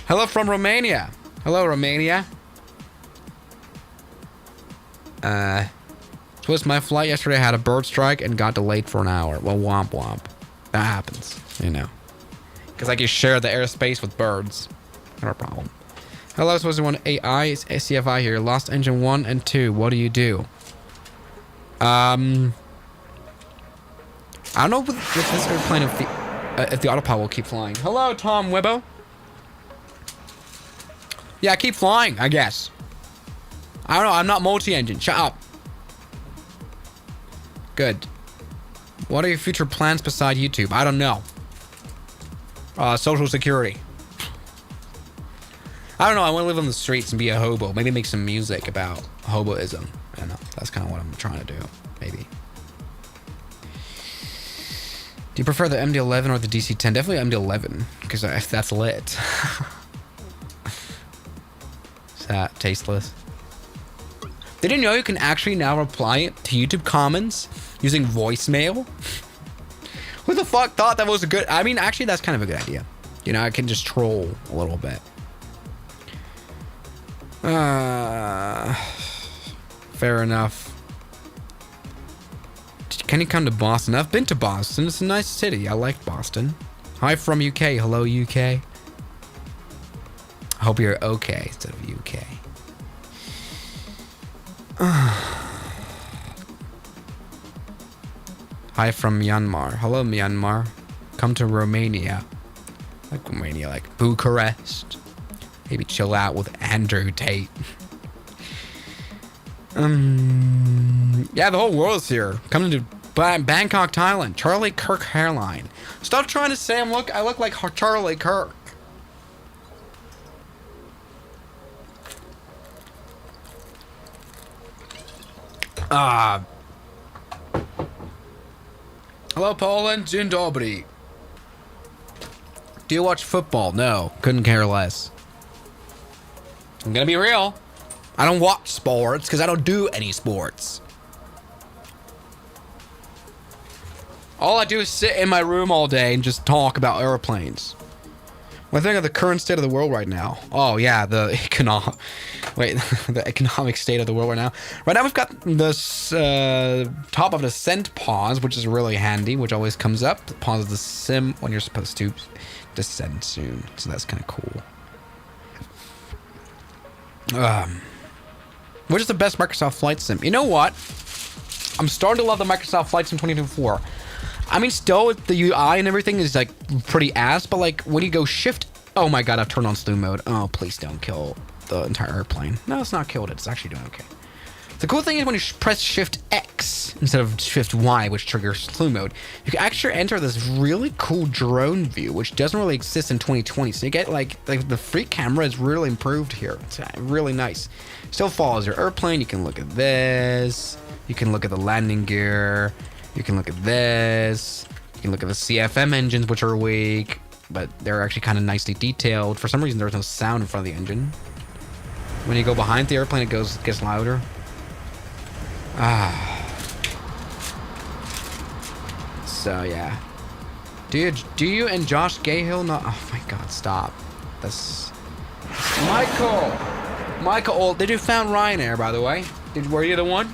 Hello from Romania. Hello, Romania. Twist, my flight yesterday had a bird strike and got delayed for an hour. Well, womp womp. That happens, you know. Because, like, you share the airspace with birds. Not a problem. Hello, supposed to 1 AI. It's SCFI here. Lost engine 1 and 2. What do you do? I don't know if this airplane if the autopilot will keep flying. Hello, Tom Webbo. Yeah, keep flying, I guess. I don't know, I'm not multi-engine. Shut up. Good. What are your future plans beside YouTube? I don't know. Social security. I don't know, I want to live on the streets and be a hobo. Maybe make some music about hoboism. I don't know. That's kind of what I'm trying to do. Maybe. Do you prefer the MD-11 or the DC-10? Definitely MD-11, because that's lit. Is that tasteless? Did you know you can actually now reply to YouTube comments using voicemail? Who the fuck thought that was a good... I mean, actually, that's kind of a good idea. You know, I can just troll a little bit. Fair enough. Can you come to Boston? I've been to Boston. It's a nice city. I like Boston. Hi from UK. Hello, UK. I hope you're okay instead of UK. Hi from Myanmar. Hello, Myanmar. Come to Romania. Like Romania, like Bucharest. Maybe chill out with Andrew Tate. Yeah, the whole world's here. Coming to Bangkok, Thailand. Charlie Kirk hairline. Stop trying to say I look like Charlie Kirk. Hello, Poland. Dzień dobry. Do you watch football? No. Couldn't care less. I'm gonna be real. I don't watch sports because I don't do any sports. All I do is sit in my room all day and just talk about airplanes. What do you think of the current state of the world right now? Oh yeah, the economic state of the world right now. Right now we've got this top of descent pause, which is really handy, which always comes up. Pause the sim when you're supposed to descend soon. So that's kind of cool. Which is the best Microsoft Flight Sim? You know what? I'm starting to love the Microsoft Flight Sim 2024. I mean, still, the UI and everything is, like, pretty ass, but, like, when you go shift... Oh, my God, I've turned on slew mode. Oh, please don't kill the entire airplane. No, it's not killed it. It's actually doing okay. The cool thing is when you press shift X instead of shift Y, which triggers slew mode, you can actually enter this really cool drone view, which doesn't really exist in 2020. So you get, like the free camera is really improved here. It's really nice. Still follows your airplane. You can look at this. You can look at the landing gear. You can look at this. You can look at the CFM engines, which are weak, but they're actually kind of nicely detailed. For some reason, there's no sound in front of the engine. When you go behind the airplane, it gets louder. So yeah. Do you and Josh Gahill not? Oh my God! Stop. That's Michael. Did you found Ryanair, by the way? Were you the one?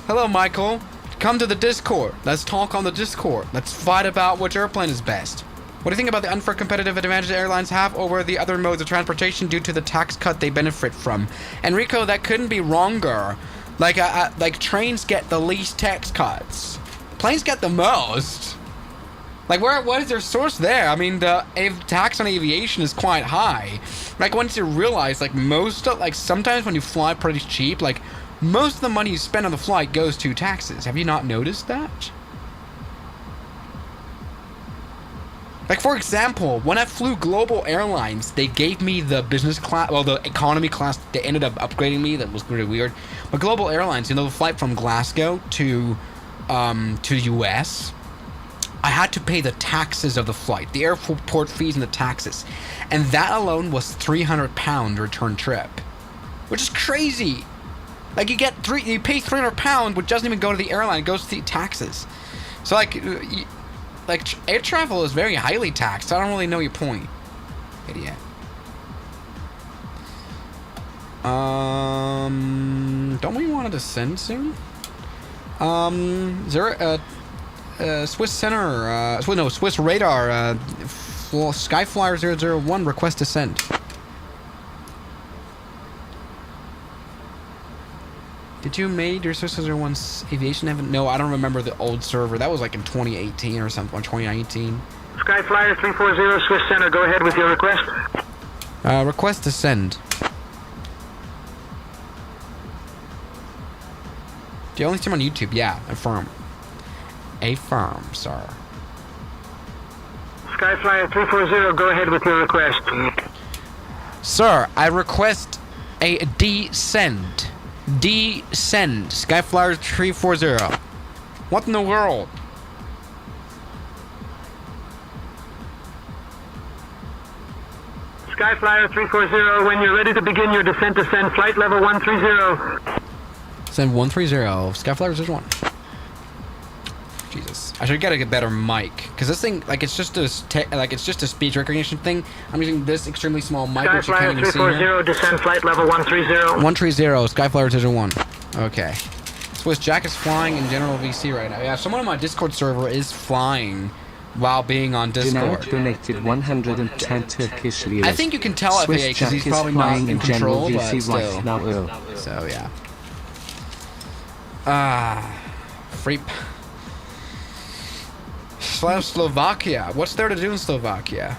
Hello, Michael. Come to the Discord. Let's talk on the Discord. Let's fight about which airplane is best. What do you think about the unfair competitive advantage airlines have over the other modes of transportation due to the tax cut they benefit from? Enrico, that couldn't be wronger. Like trains get the least tax cuts. Planes get the most. Like, what is their source there? I mean, the tax on aviation is quite high. Like, once you realize, like, sometimes when you fly pretty cheap, like, most of the money you spend on the flight goes to taxes. Have you not noticed that? Like, for example, when I flew Global Airlines, they gave me the business class, well, the economy class. They ended up upgrading me. That was really weird. But Global Airlines, you know, the flight from Glasgow to US, I had to pay the taxes of the flight, the airport fees and the taxes. And that alone was £300 return trip, which is crazy. Like, you pay £300, which doesn't even go to the airline. It goes to the taxes. So, like air travel is very highly taxed. I don't really know your point, idiot. Don't we want to descend soon? Swiss Center, Swiss Radar, Skyflyer 001, request descent. Did you made your Swiss 01's aviation heaven? No, I don't remember the old server. That was like in 2018 or something, or 2019. Skyflyer 340 Swiss Center, go ahead with your request. Request to send. Do you only stream on YouTube? Yeah, affirm. Affirm, sir. Skyflyer 340, go ahead with your request. Sir, I request a descend. Descend. Skyflyer 340. What in the world? Skyflyer 340, when you're ready to begin your descent, ascend flight level 130. Send 130. Skyflyer 01. Jesus, I should get a better mic because this thing, like, it's just a speech recognition thing. I'm using this extremely small mic, which you can't Skyflyer even see here. 340, descend flight level 130. 130. Skyflyer 01. Okay. Swiss Jack is flying in general VC right now. Yeah, someone on my Discord server is flying while being on Discord. Dinard donated 110 Turkish liras. I think you can tell FAA because he's probably not in control, but still. So yeah. Freep. Slovakia. What's there to do in Slovakia?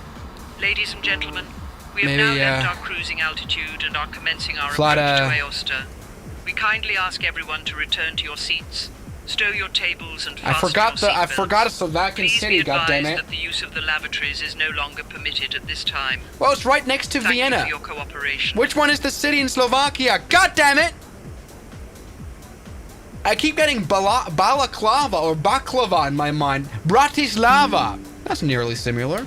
Ladies and gentlemen, we have Maybe, now left our cruising altitude and are commencing our flight, approach to Aosta. We kindly ask everyone to return to your seats, stow your tables, and fasten I forgot a Slovakian Please city. be advised Goddammit! that the use of the lavatories is no longer permitted at this time. Well, it's right next to Thank Vienna. you for your cooperation. Which one is the city in Slovakia? God damn it! I keep getting balaclava or baklava in my mind. Bratislava. That's nearly similar.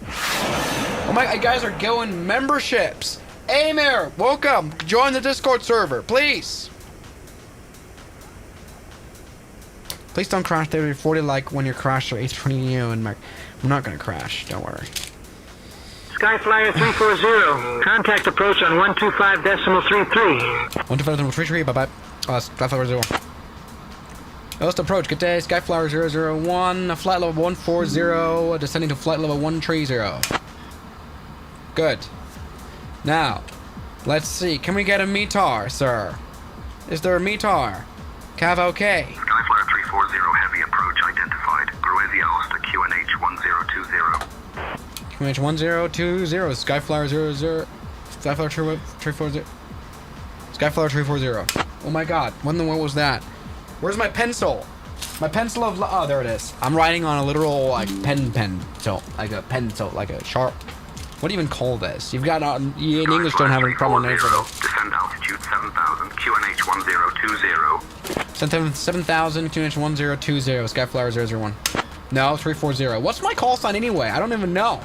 Oh my, you guys are going memberships. Amir, welcome. Join the Discord server, please. Please don't crash the a340 like when you crash your A320 and Mac. I'm not gonna crash. Don't worry. Skyflyer 340, contact approach on 125.33. 125.33. Bye bye. Skyflyer 0. Let's approach. Good day. Skyflyer 001. Flight level 140. Descending to flight level 130. Good. Now, let's see. Can we get a METAR, sir? Is there a METAR? Cav okay. Skyflyer 340, heavy approach identified. Gruezi Aosta QNH 1020. QNH 1020. Skyflyer 00. Skyflyer 340. Skyflyer 340. Oh my god. What was that? Where's my pencil? My pencil of... Oh, there it is. I'm writing on a literal, like, pencil. Like a pencil. Like a sharp... What do you even call this? You've got... you in English don't have a proper name for this. Descend altitude 7,000, QNH 1020. 7,000, QNH 1020. Skyflyer 001. No, 340. What's my call sign anyway? I don't even know.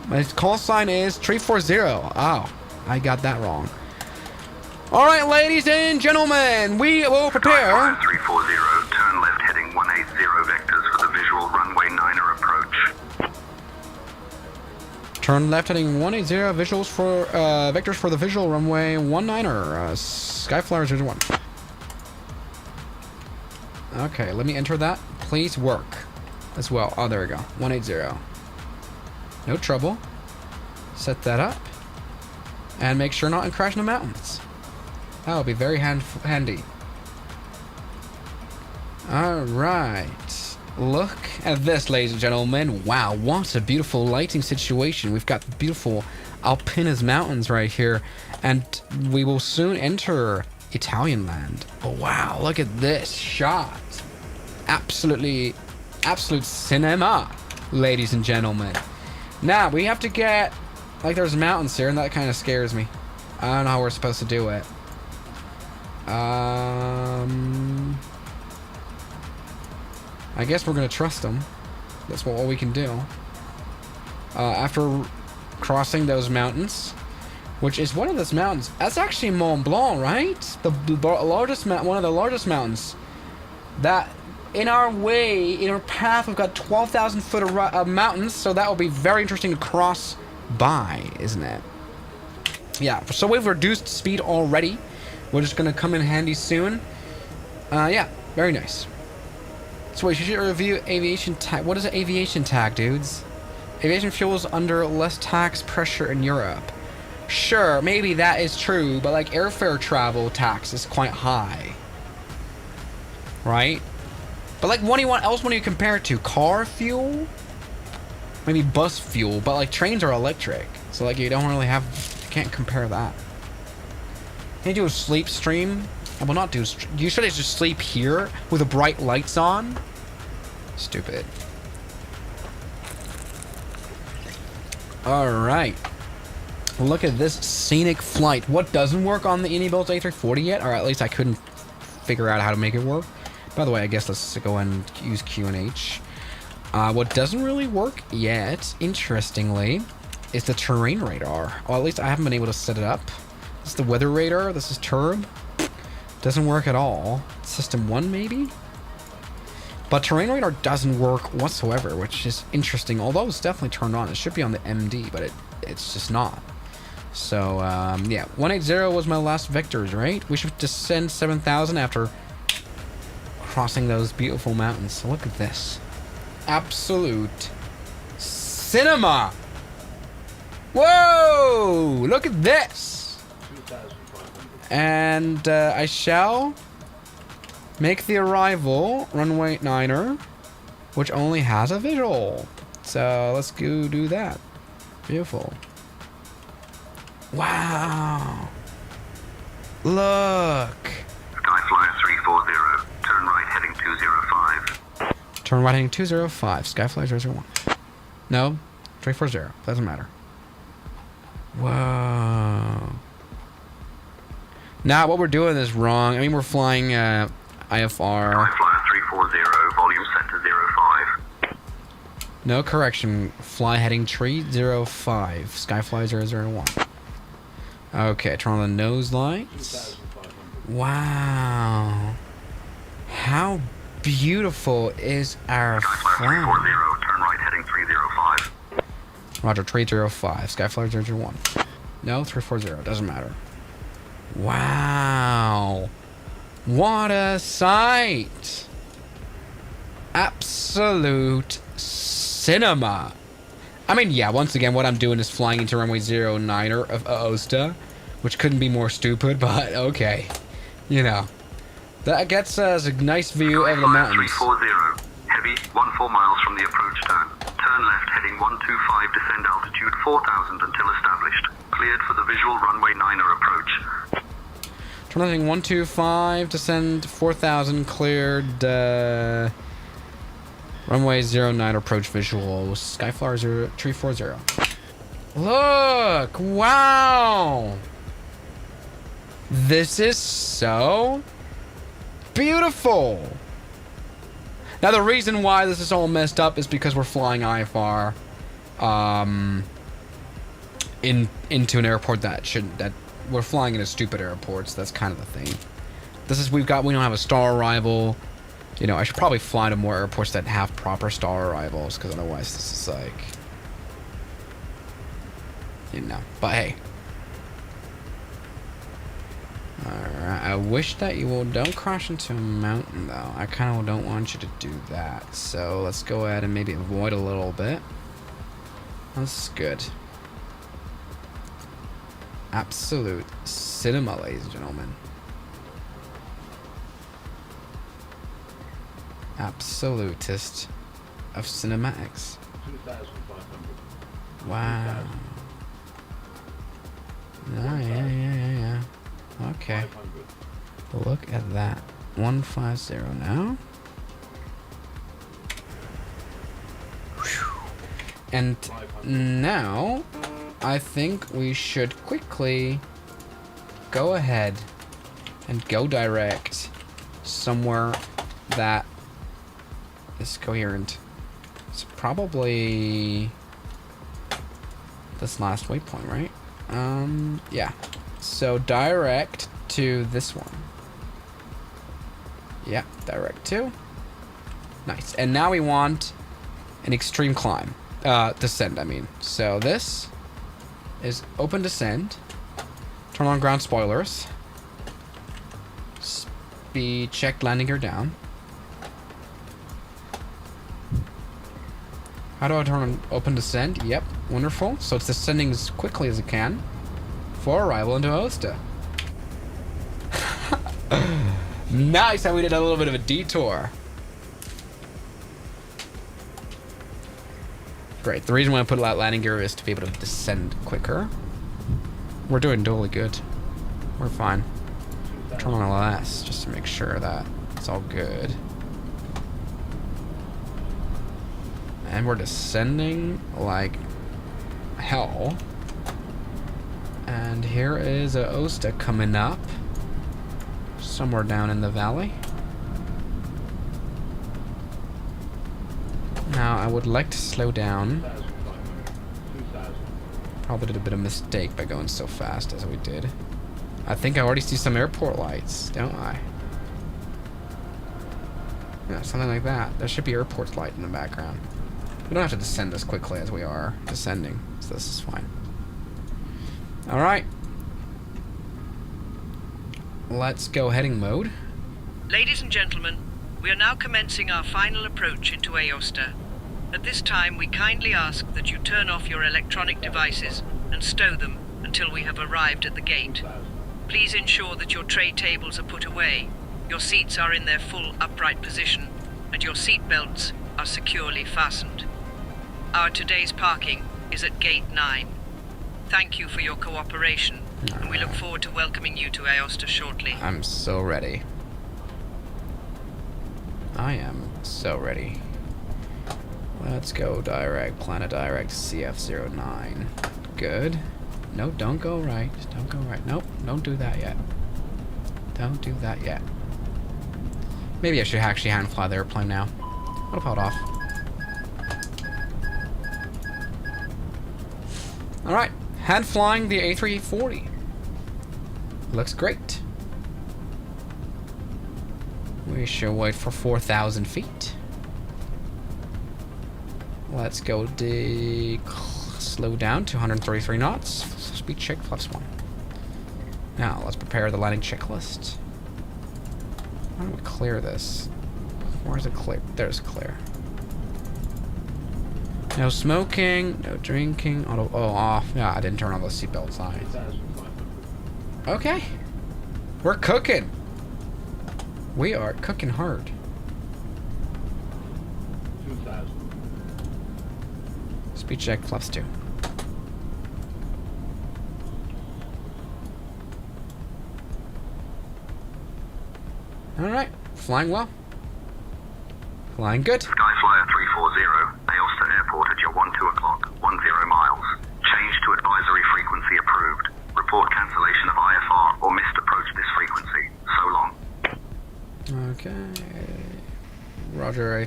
My call sign is 340. Oh, I got that wrong. All right, ladies and gentlemen, we will prepare. Skyflyer 340, turn left heading 180 vectors for the visual runway 9er approach. Turn left heading 180 visuals for vectors for the visual runway 19er. Skyflyer 01. Okay, let me enter that. Please work as well. Oh, there we go. 180. No trouble. Set that up. And make sure not to crash in the mountains. That would be very handy. Alright. Look at this, ladies and gentlemen. Wow, what a beautiful lighting situation. We've got the beautiful Alpinus Mountains right here. And we will soon enter Italian land. Oh, wow, look at this shot. Absolute cinema, ladies and gentlemen. Now, we have to get... Like, there's mountains here, and that kind of scares me. I don't know how we're supposed to do it. I guess we're gonna trust them. That's what we can do. After crossing those mountains, which is one of those mountains. That's actually Mont Blanc, right? The largest one of the largest mountains. That in our path, we've got 12,000 foot of mountains. So that will be very interesting to cross by, isn't it? Yeah. So we've reduced speed already. We're just gonna come in handy soon. Yeah, very nice. So wait, you should review aviation tag. What is an aviation tag, dudes? Aviation fuels under less tax pressure in Europe. Sure, maybe that is true, but like airfare travel tax is quite high. Right? But like, what else want you compare it to? Car fuel? Maybe bus fuel, but like trains are electric. So like you don't really have, you can't compare that. Can you do a sleep stream? I will not do, you should just sleep here with the bright lights on? Stupid. Alright. Look at this scenic flight. What doesn't work on the Indybuilt A340 yet? Or at least I couldn't figure out how to make it work. By the way, I guess let's go and use QNH. What doesn't really work yet, interestingly, is the terrain radar. Or at least I haven't been able to set it up. This is the weather radar. This is Turb. Doesn't work at all. System 1 maybe? But terrain radar doesn't work whatsoever, which is interesting. Although it's definitely turned on. It should be on the MD, but it's just not. So, yeah. 180 was my last vectors, right? We should descend 7,000 after crossing those beautiful mountains. So look at this. Absolute cinema! Whoa! Look at this! And I shall make the arrival, runway 9er, which only has a visual. So let's go do that. Beautiful. Wow. Look. Skyflyer 340, turn right heading 205. Turn right heading 205, Skyflyer 001. No, 340, doesn't matter. Whoa. Now what we're doing is wrong. I mean, we're flying IFR. Skyflyer 340, volume set to 05. No correction. Fly heading 305. Skyfly 001. Okay, turn on the nose lights. Wow. How beautiful is our Skyflyer flight? 340, turn right heading 305. Roger, 305. Skyflyer 001. No, 340. Doesn't matter. Wow. What a sight. Absolute cinema. I mean, yeah, once again, what I'm doing is flying into runway 09er of Aosta, which couldn't be more stupid, but okay. You know. That gets us a nice view of the mountains. 340, heavy, 14 miles from the approach turn. Turn left heading 125, descend altitude 4,000 until established. Cleared for the visual runway 9er approach. Turn left heading 125, descend 4,000, cleared, runway 09 approach visual, Skyflyer 340. Look! Wow! This is so beautiful! Now the reason why this is all messed up is because we're flying IFR into an airport that we're flying into stupid airports. That's kind of the thing. We don't have a star arrival. You know, I should probably fly to more airports that have proper star arrivals, because otherwise this is like, you know. But hey. Alright, I wish that don't crash into a mountain though. I kind of don't want you to do that. So let's go ahead and maybe avoid a little bit. That's good. Absolute cinema, ladies and gentlemen. Absolutist of cinematics. 2,500. Wow. Oh, yeah. Okay. Look at that. 150 now. Whew. And now, I think we should quickly go ahead and go direct somewhere that is coherent. It's probably this last waypoint, right? Yeah. So direct to this one. Yeah, direct to. Nice. And now we want an extreme climb. Descend, I mean. So this is open descend. Turn on ground spoilers. Speed check landing gear down. How do I turn on open descend? Yep, wonderful. So it's descending as quickly as it can for arrival into Aosta. Nice, how we did a little bit of a detour. Great. The reason why I put landing gear is to be able to descend quicker. We're doing totally good. We're fine. Turn on LS just to make sure that it's all good. And we're descending like hell. And here is a Osta coming up. Somewhere down in the valley. Now, I would like to slow down. Probably did a bit of mistake by going so fast as we did. I think I already see some airport lights, don't I? Yeah, something like that. There should be airport light in the background. We don't have to descend as quickly as we are descending, so this is fine. Alright. Let's go heading mode. Ladies and gentlemen, we are now commencing our final approach into Aosta. At this time, we kindly ask that you turn off your electronic devices and stow them until we have arrived at the gate. Please ensure that your tray tables are put away, your seats are in their full upright position, and your seat belts are securely fastened. Our today's parking is at Gate 9. Thank you for your cooperation, and we look forward to welcoming you to Aosta shortly. I'm so ready. I am so ready. Let's go direct, planet direct, CF09. Good. No, don't go right. Don't go right. Nope, don't do that yet. Don't do that yet. Maybe I should actually hand fly the airplane now. Autopilot off. Alright, hand flying the a340. Looks great. We should wait for 4,000 feet. Let's go slow down to 133 knots. Speed check +1. Now, let's prepare the landing checklist. Why don't we clear this? Where's it clear? There's clear. No smoking, no drinking, auto, oh, off. Yeah, I didn't turn on the seatbelt signs. Okay. We're cooking. We are cooking hard. Speed check +2. Alright, flying well. Flying good. Skyflyer 340, Aosta Airport at your 12 o'clock, 10 miles. Change to advisory frequency approved. Report cancellation of IFR or missed approach this frequency. So long. Okay. Roger,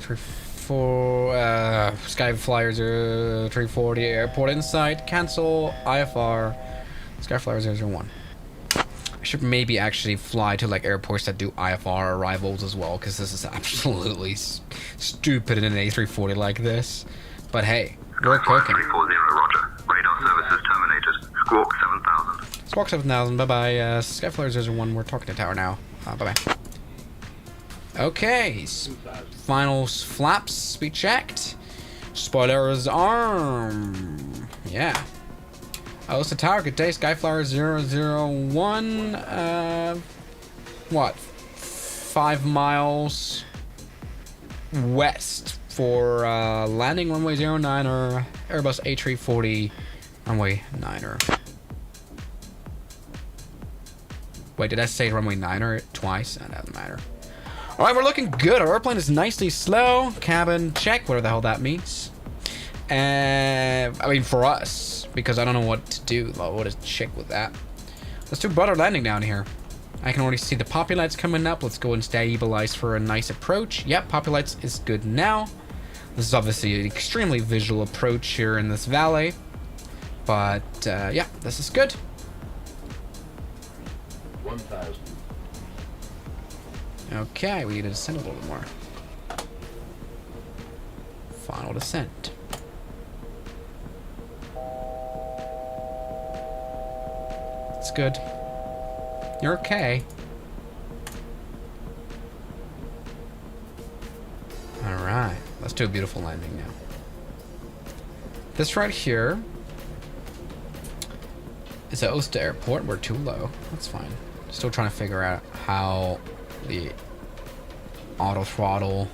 Skyflyer 340 airport inside. Cancel IFR. Skyflyer 001. I should maybe actually fly to like airports that do IFR arrivals as well, because this is absolutely stupid in an A340 like this. But hey, we're cooking. 340, Roger. Radar services terminated. Squawk 7000. Squawk 7000, bye-bye. Skyflyer 01, we're talking to tower now. Bye-bye. Okay, final flaps, speed checked. Spoilers arm. Yeah. Aosta Tower, good day. Skyflyer 001. What? 5 miles west for landing runway 09er, Airbus A340 runway 9er. Wait, did I say runway 9er twice? That doesn't matter. Alright, we're looking good. Our airplane is nicely slow. Cabin check, whatever the hell that means. I mean, for us, because I don't know what to do. What to check with that. Let's do butter landing down here. I can already see the poppy lights coming up. Let's go and stabilize for a nice approach. Yep, poppy lights is good now. This is obviously an extremely visual approach here in this valley. But, yeah, this is good. 1,000. Okay, we need to descend a little bit more. Final descent. It's good. You're okay. Alright, let's do a beautiful landing now. This right here is Aosta Airport. We're too low. That's fine. Still trying to figure out how the auto throttle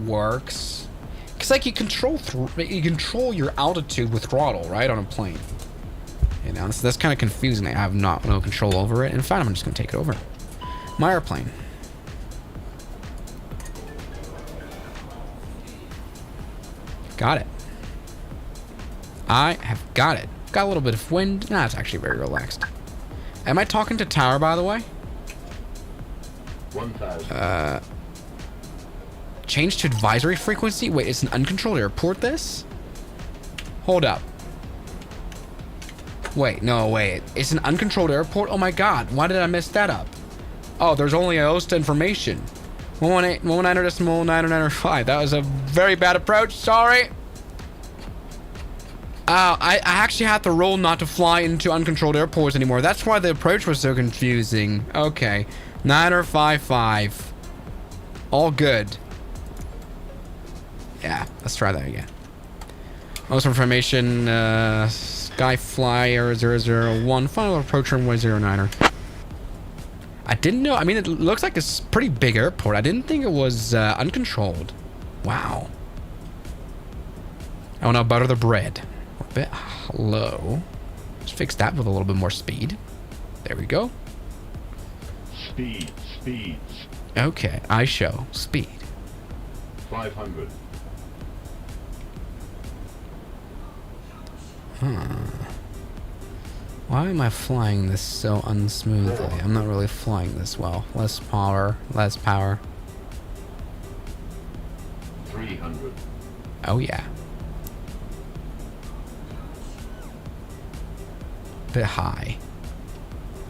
works. Cause like you control your altitude with throttle, right, on a plane. You know, so that's kind of confusing. I have no control over it. In fact, I'm just gonna take it over. My airplane. Got it. I have got it. Got a little bit of wind. Nah, it's actually very relaxed. Am I talking to tower, by the way? 1,000. Change to advisory frequency? Wait, it's an uncontrolled airport, this? Hold up. Wait, no, wait. It's an uncontrolled airport? Oh my god, why did I mess that up? Oh, there's only a host information. 118.119.995. That was a very bad approach, sorry. I actually had the rule not to fly into uncontrolled airports anymore. That's why the approach was so confusing. Okay. 955. All good. Yeah, let's try that again. Most information, Skyflyer 001, final approach runway 09er. I didn't know, I mean, it looks like it's a pretty big airport. I didn't think it was uncontrolled. Wow. Oh, now butter the bread. A bit low. Let's fix that with a little bit more speed. There we go. Speed. Okay, I show speed. 500. Why am I flying this so unsmoothly? I'm not really flying this well. Less power. 300. Oh yeah. Bit high.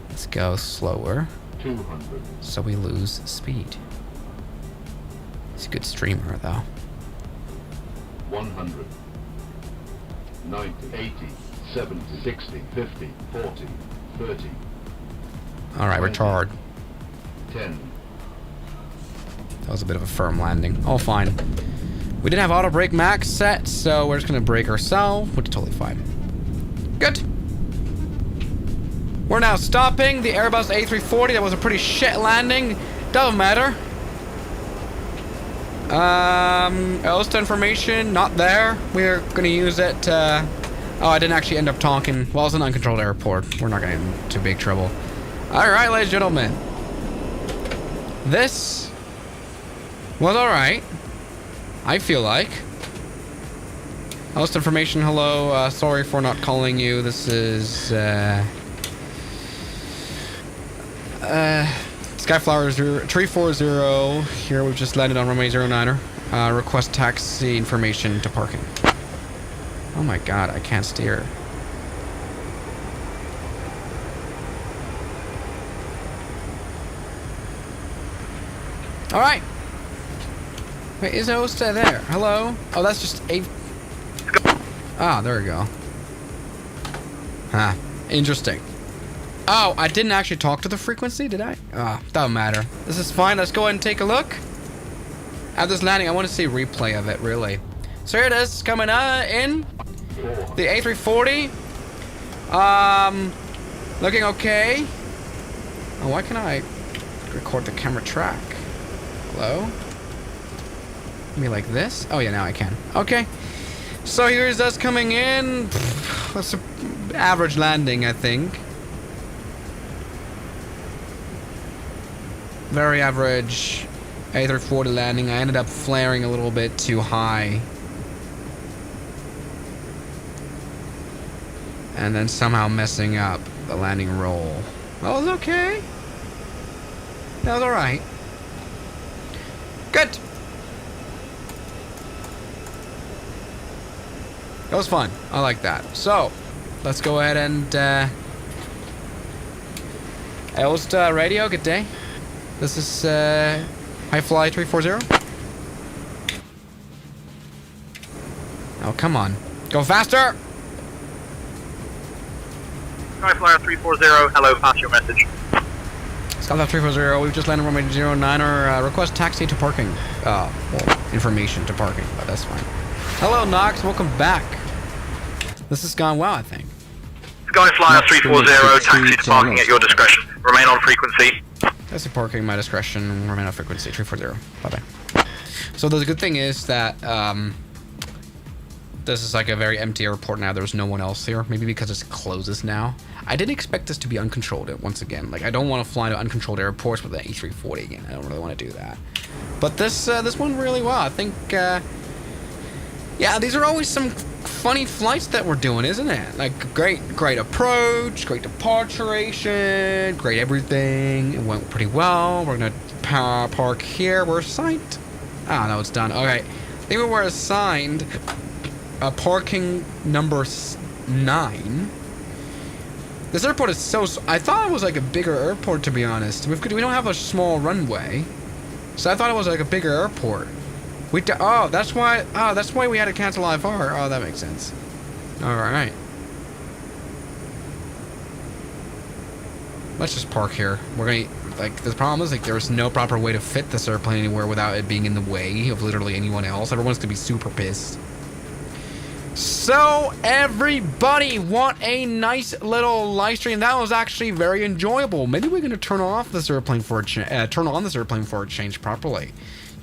Let's go slower. 200. So we lose speed. He's a good streamer though. 100. 90, 80, 70, 60, 50, 40, 30. Alright, 20, retard. 10. That was a bit of a firm landing. Oh, fine. We didn't have auto brake max set, so we're just gonna brake ourselves, which is totally fine. Good. We're now stopping the Airbus A340. That was a pretty shit landing. Doesn't matter. Host information, not there. We're gonna use it. Oh, I didn't actually end up talking. Well, it's an uncontrolled airport. We're not gonna get into big trouble. Alright, ladies and gentlemen. This was alright. I feel like. Host information, hello. Sorry for not calling you. This is, Skyflower 340. Here we've just landed on runway 09er. Request taxi information to parking. Oh my god, I can't steer. Alright. Wait, is the host there? Hello? Oh, that's just a... Ah, there we go. Huh. Interesting. Oh, I didn't actually talk to the frequency, did I? Ah, doesn't matter. This is fine. Let's go ahead and take a look at this landing. I want to see a replay of it, really. So here it is, coming in. The A340. Looking okay. Oh, why can't I record the camera track? Hello? Maybe like this? Oh, yeah, now I can. Okay. So here's us coming in. That's an average landing, I think. Very average A340 landing. I ended up flaring a little bit too high. And then somehow messing up the landing roll. That was okay. That was alright. Good. That was fun. I like that. So, let's go ahead and, host radio, good day. This is, High Fly 340. Oh, come on. Go faster! Skyflyer 340, hello, pass your message. Skyfly 340, we've just landed on runway 09er. Request taxi to parking. Well, information to parking, but that's fine. Hello, Knox. Welcome back. This has gone well, I think. Skyflyer 340, taxi to parking at your discretion. Remain on frequency. Taxi parking, my discretion. Remain on frequency. 340. Bye-bye. So the good thing is that This is like a very empty airport now. There's no one else here. Maybe because it's closes now. I didn't expect this to be uncontrolled once again. Like, I don't want to fly to uncontrolled airports with an A340 again. I don't really want to do that. But this went really well. I think, yeah, these are always some funny flights that we're doing, isn't it? Like, great approach, great departuration, great everything. It went pretty well. We're going to park here. We're assigned. Ah, no, it's done. Okay. I think we were assigned parking number 9. This airport is so... I thought it was like a bigger airport, to be honest. We don't have a small runway. So I thought it was like a bigger airport. Oh, that's why we had to cancel IFR. Oh, that makes sense. Alright. Let's just park here. We're gonna... Like, the problem is, like, there's no proper way to fit this airplane anywhere without it being in the way of literally anyone else. Everyone's gonna be super pissed. So, everybody, want a nice little live stream. That was actually very enjoyable. Maybe we're gonna turn off this airplane for a turn on this airplane for a change properly.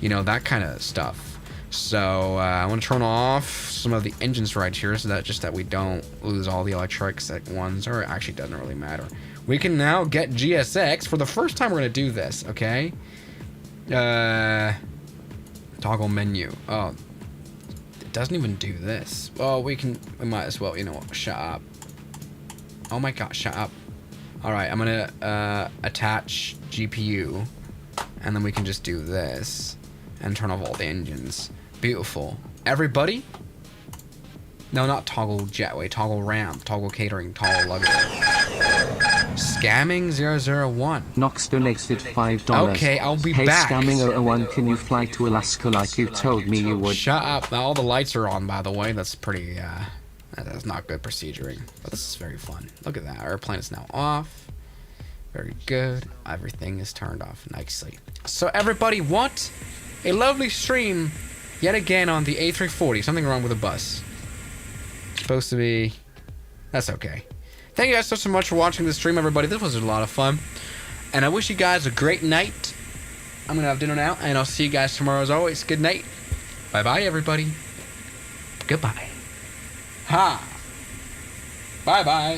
You know, that kind of stuff. So, I want to turn off some of the engines right here so that we don't lose all the electrics at once, or it actually doesn't really matter. We can now get GSX. For the first time, we're going to do this, okay? Toggle menu. Oh, it doesn't even do this. Well, we might as well, you know what, shut up. Oh my god, shut up. Alright, I'm going to attach GPU, and then we can just do this and turn off all the engines. Beautiful. Everybody? No, not toggle jetway, toggle ramp, toggle catering, toggle luggage. Scamming 001. Nox donated $5. Okay, I'll be hey, back. Hey, Scamming 001, can you fly to Alaska like you told me you would? Shut up. Now all the lights are on, by the way. That's pretty, that's not good proceduring. But this is very fun. Look at that. Our airplane is now off. Very good. Everything is turned off nicely. So everybody, what? A lovely stream yet again on the A340. Something wrong with the bus. Supposed to be... That's okay. Thank you guys so much for watching this stream, everybody. This was a lot of fun. And I wish you guys a great night. I'm going to have dinner now, and I'll see you guys tomorrow as always. Good night. Bye-bye, everybody. Goodbye. Ha! Bye-bye.